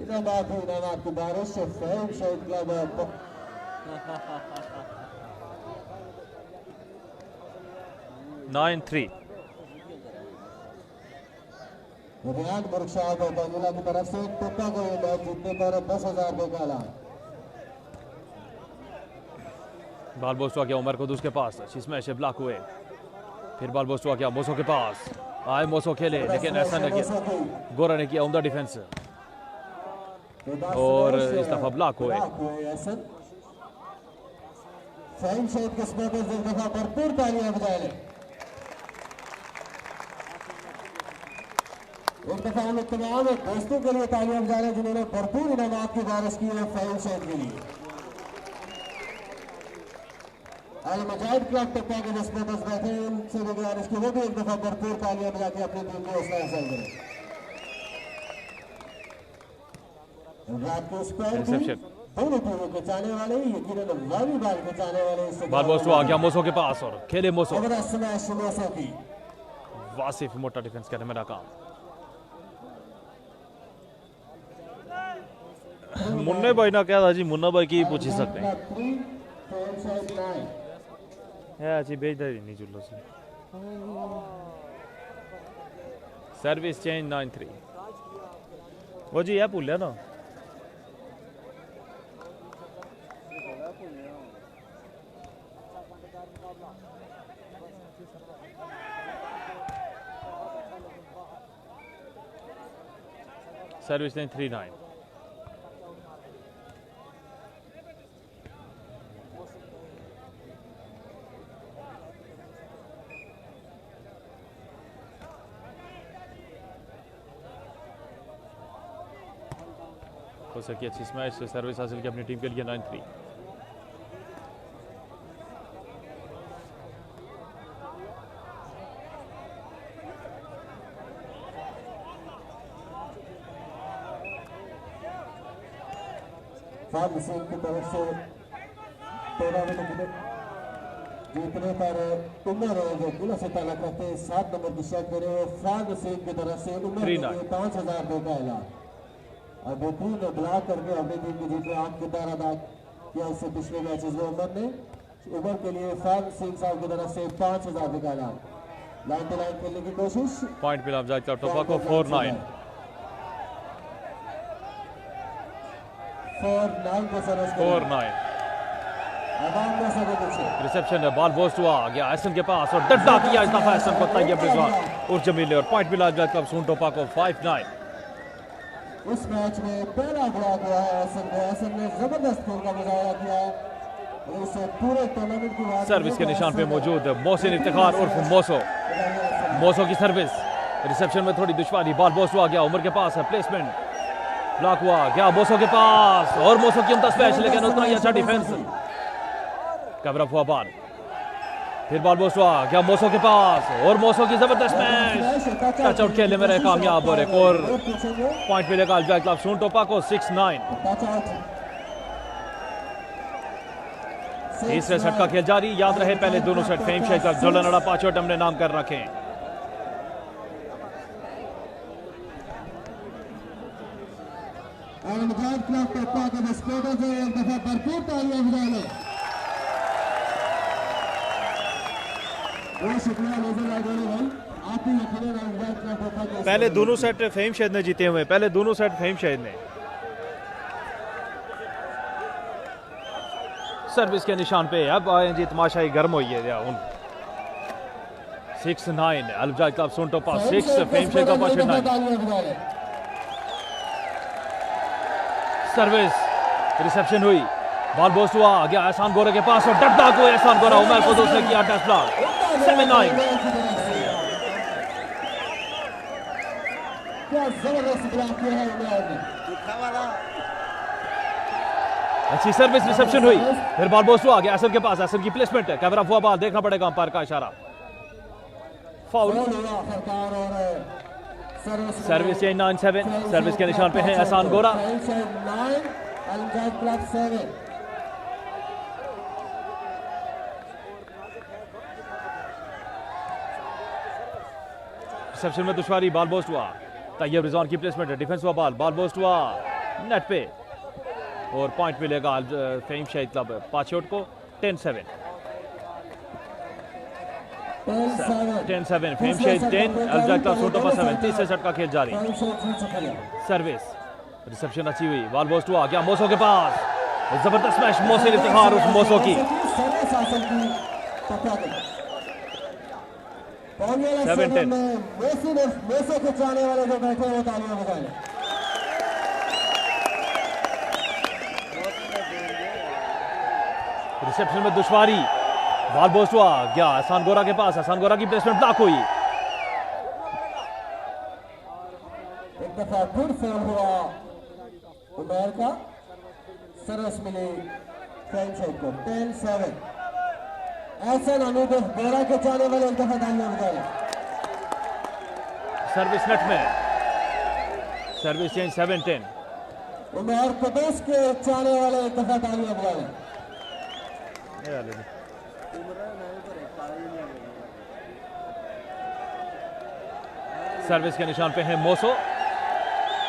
इनामात की बारिश से फहीम शहीद क्लब 9-3। रियान मुर्शाद और बांग्ला की तरफ से टोपा को ये मैच जीतने पर 10,000 रुपये का इनाम। बॉल बोस्ट हुआ क्या उमर को उसके पास, स्मैश ब्लॉक हुए। फिर बॉल बोस्ट हुआ क्या मोसो के पास, आए मोसो खेले लेकिन ऐसा नहीं किया। गोरा ने किया उम्दा डिफेंस और इस दफा ब्लॉक हुए। फहीम शहीद के सपोर्टर्स इस दफा भरपूर तालियां बजा लें। एक दफा हम तमाम दोस्तों के लिए तालियां बजा लें जिन्होंने भरपूर इनामात की बारिश की है फहीम शहीद के लिए। अल मजाहिद क्लब टप्पा के जो सपोर्टर्स बैठे हैं उनसे भी गुजारिश की वो भी एक दफा भरपूर तालियां बजा के अपनी टीम को हौसला अफजाई करें। रात को स्क्वायर दोनों टीमों के चाहने वाले यकीनन वॉलीबॉल के चाहने वाले बॉल बोस्ट हुआ गया मोसो के पास और खेले मोसो। मोसो की वासिफ मोटा डिफेंस करने में नाकाम। मुन्ने भाई ना क्या था जी, मुन्ना भाई की पूछ ही सकते हैं। जी भेज दे नहीं चुल्लो से। Service change 9-3। वो जी यह भूल लिया ना। Service change 3-9। हो सकी अच्छी स्मैश से सर्विस हासिल की अपनी टीम के लिए 9-3। फाद सिंह की तरफ से टूर्नामेंट जीतने पर उमर जो किलो से ताल्लुक रखते हैं 7 नंबर की शर्ट मेरे फाद सिंह की तरफ से उमर 5,000 रुपये का ऐलान। और बेहतरीन ने ब्लॉक करके अपनी टीम की जीत में आठ किरदार अदा किया। इससे पिछले मैचेस में उमर के लिए फाद सिंह साहब की तरफ से 5,000 रुपये का ऐलान। लाइन टू लाइन खेलने की कोशिश, पॉइंट मिला जाएगा टोपा को 4-9 को सर्विस 4-9। पीछे रिसेप्शन है, बॉल बोस्ट हुआ गया एहसन के पास और डड्डा किया इस दफा एहसन को तैयब रिजवान और जमील और पॉइंट मिला जाएगा क्लब सून टोपा को 5-9। इस मैच में पहला ब्लॉक हुआ है एहसन ने जबरदस्त खेल का मुजाहरा किया है। इसे पूरे टूर्नामेंट की बात सर्विस के निशान पे मौजूद मोहसिन इफ्तिखार उर्फ मोसो की सर्विस। रिसेप्शन में थोड़ी दुश्वारी, बॉल बोस्ट हुआ गया उमर के पास है, प्लेसमेंट ब्लॉक हुआ गया मोसो के पास और मोसो की उम्दा स्मैश लेकिन उतना ही अच्छा डिफेंस कवर अप हुआ बॉल। फिर बॉल बोस्ट हुआ गया मोसो के पास और मोसो की जबरदस्त मैच टच आउट खेलने में रहे कामयाब और एक और पॉइंट मिलेगा अल क्लब सून टोपा को 6-9। तीसरे सेट का खेल जारी। याद रहे पहले दोनों सेट फेम शेखर जोलनड़ा पांचोट हमने नाम कर रखे हैं। पहले दोनों सेट फेम शायद ने जीते हुए, पहले दोनों सेट फेम शायद ने। सर्विस के निशान पे अब आए जी तमाशाई गर्म हुई है 6-9 अलजाई क्लब सून टोपा 6 फेम शायद का 9। सर्विस रिसेप्शन हुई, बॉल बोस्ट हुआ, गया एहसान गोरा के पास और डट डाक हुए एहसान गोरा, उमर को उसने किया टच ब्लॉक। 7-9। क्या जबरदस्त ब्लॉक किया है उमर ने। दुखा वाला अच्छी सर्विस रिसेप्शन हुई, फिर बॉल बोस्ट हुआ, गया एहसान के पास, एहसान की प्लेसमेंट है, कैमरा हुआ बॉल, देखना पड़ेगा अंपायर का इशारा। फाउल। सर्विस चेंज 9-7, सर्विस के निशान पे है एहसान गोरा। रिसेप्शन में दुश्वारी, बॉल बोस्ट हुआ, तैयब रिजवान की प्लेसमेंट है, डिफेंस हुआ बॉल, बॉल बोस्ट हुआ नेट पे और पॉइंट मिलेगा फेम शहीद क्लब पाचोट को। 10-7 फेम शहीद 10 अलजा क्लब सोटोपा 7। तीसरे सेट का खेल जारी। सर्विस रिसेप्शन अच्छी हुई, बॉल बोस्ट हुआ, गया मोसो के पास, जबरदस्त मैच, मोसिन इफ्तिखार उस मोसो की। 7-10 मोसो के चाहने वाले जो बैठे हैं वो तालियां बजाएं। रिसेप्शन में दुश्वारी, बॉल बोस्ट हुआ, गया एहसान गोरा के पास, एहसान गोरा की प्लेसमेंट ब्लॉक हुई। एक दफा फिर फेल हुआ उमर का, सरस मिली फ्रेंचाइज को। 10-7 एहसान अमीद गोरा के चाहने वाले एक दफा तालियां बजाएं। सर्विस नेट में, सर्विस चेंज 7-10। उमर प्रदेश के चाहने वाले एक दफा तालियां बजाएं। सर्विस के निशान पे है मोसो,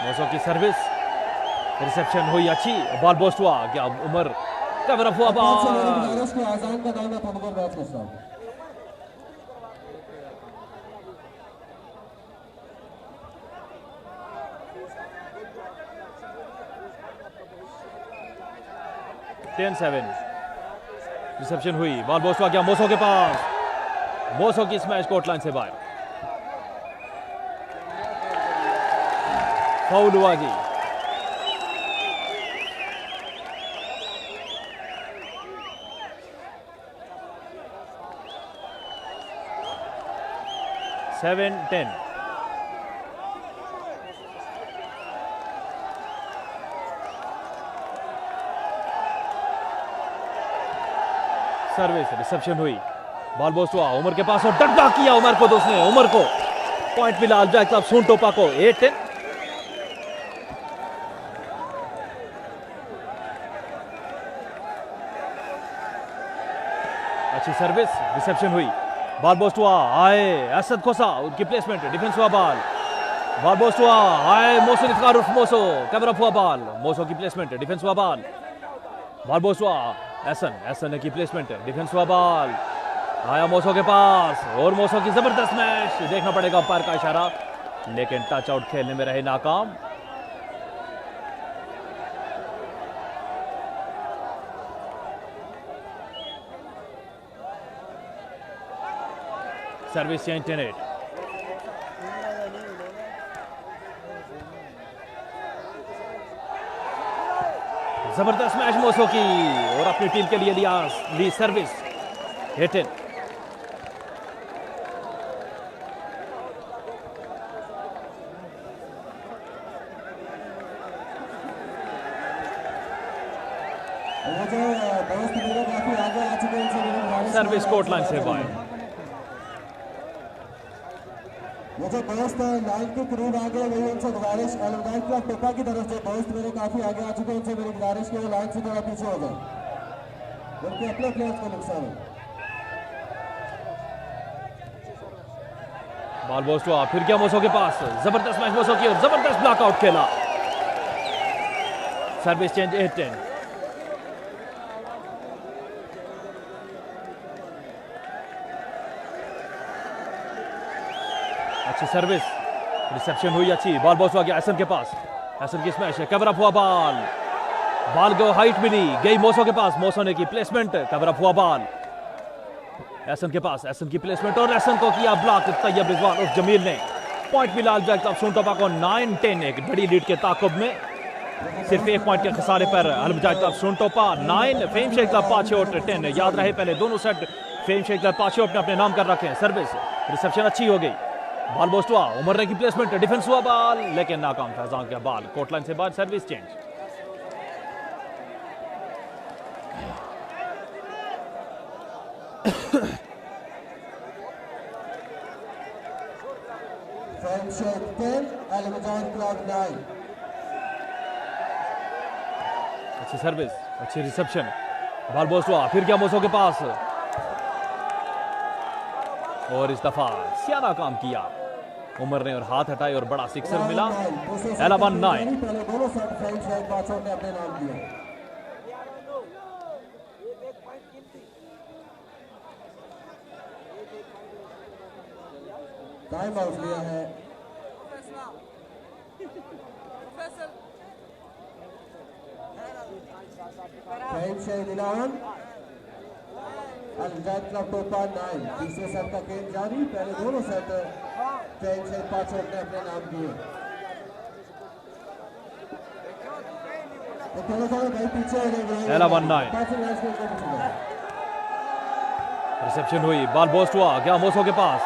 मोसो की सर्विस रिसेप्शन हुई अच्छी, बॉल बोस्ट हुआ, क्या उमर कवर अप हुआ बॉल। आजान का दायरा थोड़ी देर मैच में स्टार्ट। टेन 7 रिसेप्शन हुई, बॉल बोस्ट हुआ, गया मोसो के पास, मोसो की स्मैश कोर्ट लाइन से बाहर। फाउल हुआ जी। सेवन 10 सर्विस रिसेप्शन हुई, बॉल बोस्ट हुआ, उमर के पास और डट ब्लॉक किया उमर को, दोस्त ने उमर को पॉइंट मिला अलजा क्लब सून टोपा को। 8-10 अच्छी सर्विस रिसेप्शन हुई, बॉल बोस्ट हुआ, आए असद खोसा, उनकी प्लेसमेंट, डिफेंस हुआ बॉल, बॉल बोस्ट हुआ, आए मोसिन इफ्तिखार उर्फ मोसो, कवर अप हुआ बॉल, मोसो की प्लेसमेंट, डिफेंस हुआ बॉल, बॉल बोस्ट हुआ, एहसन की प्लेसमेंट, डिफेंस हुआ बॉल, आया मोसो के पास और मोसो की जबरदस्त मैच, देखना पड़ेगा अंपायर का इशारा, लेकिन टच आउट खेलने में रहे नाकाम। सर्विस चेंज 10-8 जबरदस्त मैच मोसो की और अपनी टीम के लिए ली सर्विस 8-10। सर्विस कोर्ट लाइन से बाहर। वो जो दोस्त लाइन के करीब आ गए, मेरी उनसे गुजारिश, अलमदार क्लब टोपा की तरफ से दोस्त मेरे काफी आगे आ चुके हैं, उनसे मेरी गुजारिश की वो लाइन से थोड़ा पीछे हो जाए, उनके अपने प्लेयर्स को नुकसान है। बॉल बोस्ट हुआ, फिर क्या मोसो के पास, जबरदस्त मैच मोसो की और जबरदस्त ब्लॉकआउट खेला। सर्विस चेंज 8-10 अच्छी सर्विस रिसेप्शन हुई अच्छी, बॉल बॉस हुआ गया एहसन के पास, एहसन की स्मैश है, कवर अप हुआ बॉल, बॉल को हाइट मिली, गई मोसो के पास, मोसो ने की प्लेसमेंट, कवर अप हुआ बॉल एहसन के पास, एहसन की प्लेसमेंट और एहसन को किया ब्लॉक तैयब रिजवान उर्फ जमील ने। पॉइंट मिला अलजा क्लब सून टोपा को 9-10 एक बड़ी लीड के ताकुब में। सिर्फ 1 पॉइंट के खसारे पर अलमजाज क्लब सुनटोपा 9, फेम शेख क्लब पाछोट 10। याद रहे पहले दोनों सेट फेम शेख क्लब पाछोट ने अपने नाम कर रखे हैं। सर्विस रिसेप्शन अच्छी हो गई, बॉल बोस्ट हुआ, उमर ने की प्लेसमेंट, डिफेंस हुआ बॉल लेकिन नाकाम। फैजान का बॉल कोर्ट लाइन से बाद सर्विस चेंज। फेम शेख 10, अलमजाज क्लब 9। अच्छी सर्विस, अच्छी रिसेप्शन, बॉल बोस्ट हुआ, फिर क्या मोसो के पास और इस दफा सियाना काम किया उमर ने और हाथ हटाए और बड़ा सिक्सर मिला। 11-9। पहले दोनों सेट फेम शेख पाछोट ने अपने नाम किए। टाइम आउट लिया है फेम शेख 11, अलमजाज क्लब टोपा 9। तीसरे सेट का गेम जारी, पहले दोनों सेट फेम शेख पाछोट ने अपने नाम किए। तो थोड़ा सा भाई पीछे हो गए। 11-9। रिसेप्शन हुई, बॉल बोस्ट हुआ, क्या मोसो के पास,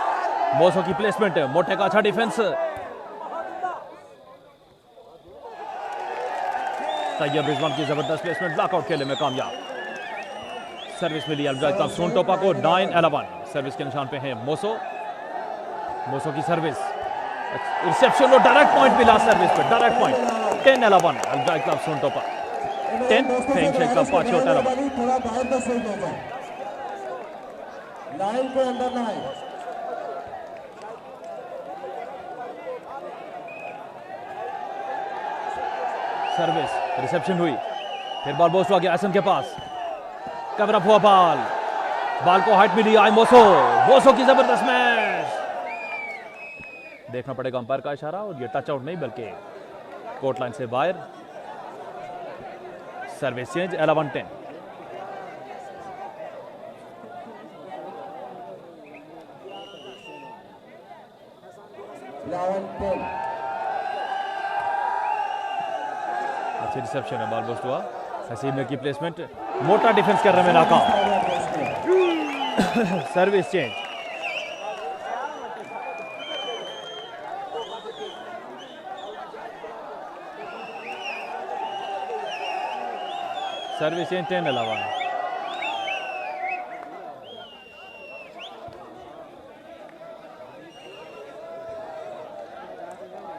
मोसो की प्लेसमेंट, मोटे का अच्छा डिफेंस, तैयब रिजवान की जबरदस्त प्लेसमेंट, ब्लॉकआउट खेलने में कामयाब। सर्विस मिली अलमजाज क्लब सुनटोपा को 9-11। सर्विस के निशान पे है मोसो, मोसो की सर्विस, रिसेप्शन और डायरेक्ट पॉइंट मिला सर्विस पे, डायरेक्ट पॉइंट। 10-11 अलमजाज क्लब सुनटोपा 10, फेम शेख क्लब पाछोट 11। थोड़ा बाहर का सही हो जाए, लाइन के अंदर ना आए। सर्विस रिसेप्शन हुई, फिर बॉल बोस्ट हुआ गया एसन के पास, कवर अप हुआ बॉल, बॉल को हाइट मिली, आई मोसो, मोसो की जबरदस्त मैच। देखना पड़ेगा अंपायर का इशारा और ये टच आउट नहीं बल्कि कोर्ट लाइन से बाहर। Service change 11-10। अच्छी रिसेप्शन है, बॉल बोस्ट हुआ, हसीम की प्लेसमेंट, मोटा डिफेंस कर रहे हैं नाकाम। Service change. Service change 10-11।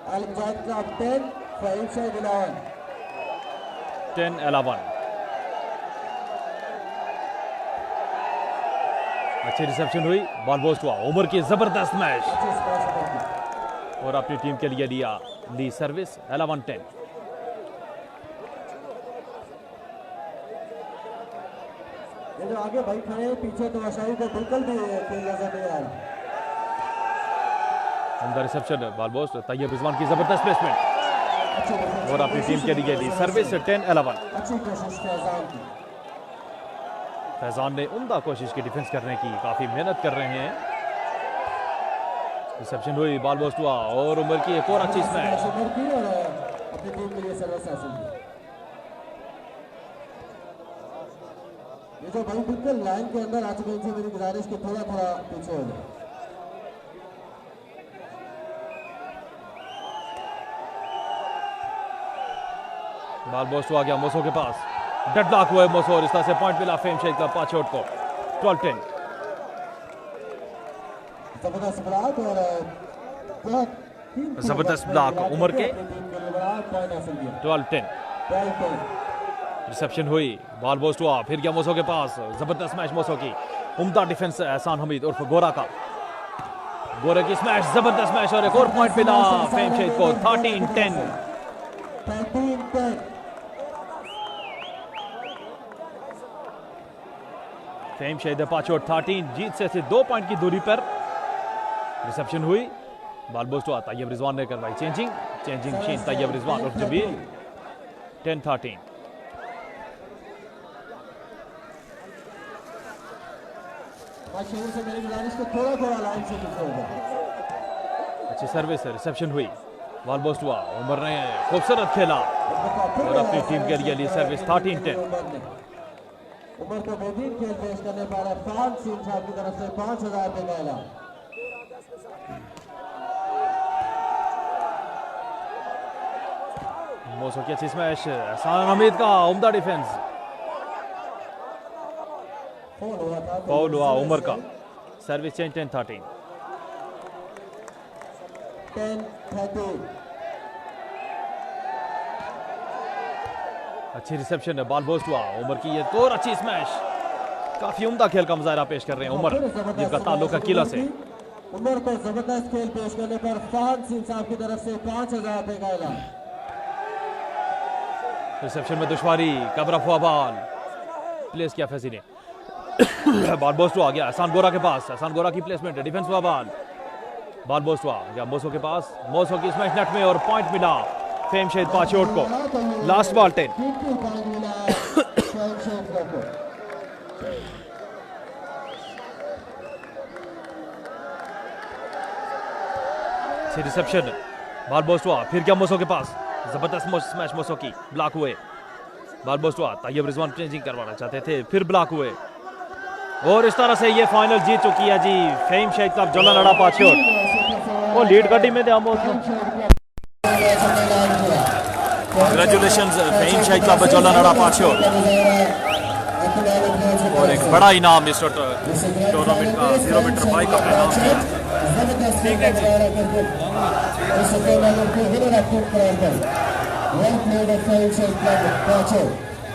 अलमजाज क्लब 10, फेम शेख 11। 10-11। अच्छी रिसेप्शन हुई, बॉल बोस्ट हुआ, उमर की जबरदस्त मैच और अपनी टीम के लिए लिया ली सर्विस 11-10। ये जो आगे भाई खड़े हैं पीछे तो आशाई को बिल्कुल भी कोई नजर नहीं आ रहा। अंदर reception, ball boost, Tayyab Rizwan की जबरदस्त प्लेसमेंट और अपनी टीम के लिए ली सर्विस 10-11। अच्छी कोशिश फैजान की, फैजान ने उम्दा कोशिश की डिफेंस करने की, काफी मेहनत कर रहे हैं। रिसेप्शन हुई, बॉल बोस्ट हुआ और उमर की एक और अच्छी स्मैश। और अपनी टीम के लिए सर्विस हासिल की। ये जो भाई बिल्कुल लाइन के अंदर आ चुके हैं, इनसे मेरी गुजारिश की थोड़ा थोड़ा पीछे हो जाए। बॉल बोस्ट हुआ गया मोसो के पास, डेडलॉक हुआ मोसो और इस तरह से पॉइंट मिला फेम शेख क्लब पाछोट को 12-10। जबरदस्त ब्लॉक और जबरदस्त ब्लॉक उमर के 12-10। रिसेप्शन हुई, बॉल बोस्ट हुआ, फिर गया मोसो के पास, जबरदस्त मैच मोसो की, उम्दा डिफेंस एहसान हमीद उर्फ गोरा का, गोरे की स्मैश, जबरदस्त मैच और एक और पॉइंट मिला फेम शेख को 13-10। फेम शेख पाछोट 13, जीत से 2 पॉइंट की दूरी पर। रिसेप्शन हुई, बॉल बोस्ट हुआ, तैयब रिजवान ने करवाई चेंजिंग मशीन, तैयब रिजवान उर्फ जबीर 10-13। से मेरी गुजारिश को थोड़ा थोड़ा लाइन से पीछे हो जाए। अच्छी सर्विस है, रिसेप्शन हुई, बॉल बोस्ट हुआ, उमर ने खूबसूरत खेला, और अपनी टीम के लिए सर्विस 13-10। उमर को बेहतरीन खेल पेश करने पर इरफान सीम साहब की तरफ से 5,000 रुपए का इनाम। मोसो की अच्छी स्मैश, एहसान हमीद का उम्दा डिफेंस। फाउल हुआ उमर का। Service change 10-13। 10-13। अच्छी रिसेप्शन है, बॉल बोस्ट हुआ। उमर की ये तो अच्छी स्मैश, काफी उम्दा खेल का मुजाहरा पेश कर रहे हैं उमर, जिनका ताल्लुक है किला से। उमर को जबरदस्त खेल पेश करने पर इरफान सीम साहब की तरफ से 5,000 रुपए का इनाम। रिसेप्शन में दुश्वारी, कवर अप हुआ बॉल, प्लेस किया फैसी ने। बॉल बोस्ट हुआ गया एहसान गोरा के पास। एहसान गोरा की प्लेसमेंट है, डिफेंस हुआ बॉल बोस्ट हुआ गया मोसो के पास। मोसो की स्मैश नेट में और पॉइंट मिला फेम शहीद पाचोट को। Last ball 10। Reception, ball boost हुआ, फिर क्या मोसो के पास। जबरदस्त स्मैश मोसो की, ब्लॉक हुए। बॉल बोस्ट हुआ, तैयब रिजवान चेंजिंग करवाना चाहते थे, फिर ब्लॉक हुए। और इस तरह से ये फाइनल जीत चुकी है जी फेम शहीद क्लब जलानड़ा पाचोट। वो लीड गड्डी में थे हम। कांग्रेचुलेशंस फेम शहीद क्लब जलानड़ा पाचोट। और एक बड़ा इनाम इस टूर्नामेंट का 0 मीटर बाइक का इनाम किया।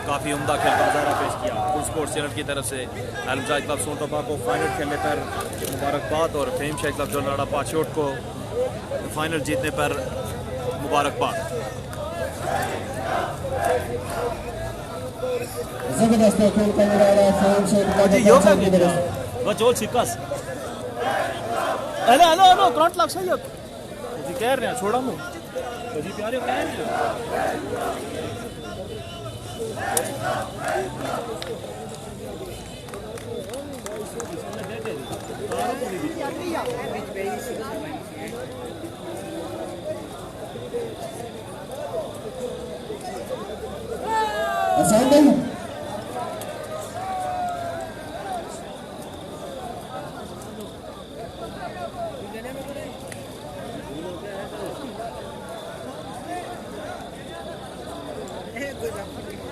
काफी उम्दा खेल का मुजाहरा पेश किया फुल स्पोर्ट्स चैनल की तरफ से। अलमजाज क्लब सोनटोपा को फाइनल खेलने पर मुबारकबाद और फेम शहीद क्लब जलानड़ा पाचोट को फाइनल जीतने पर मुबारकबाद। जबरदस्त खेल का मुजाहरा फेम शहीद क्लब योगा के बचोल सिक्कास हेलो हेलो हेलो ग्राउंड लग सही जी कह रहे हैं छोड़ा मु जी प्यारे कह रहे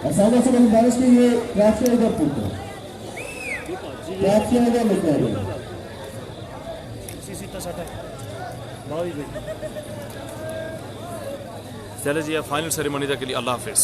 असामा से मैंने बारिश की ये ट्रैफिक इधर पूछो ट्रैफिक इधर लिख रहा है चले जी फाइनल सेरेमनी के लिए अल्लाह हाफिज़।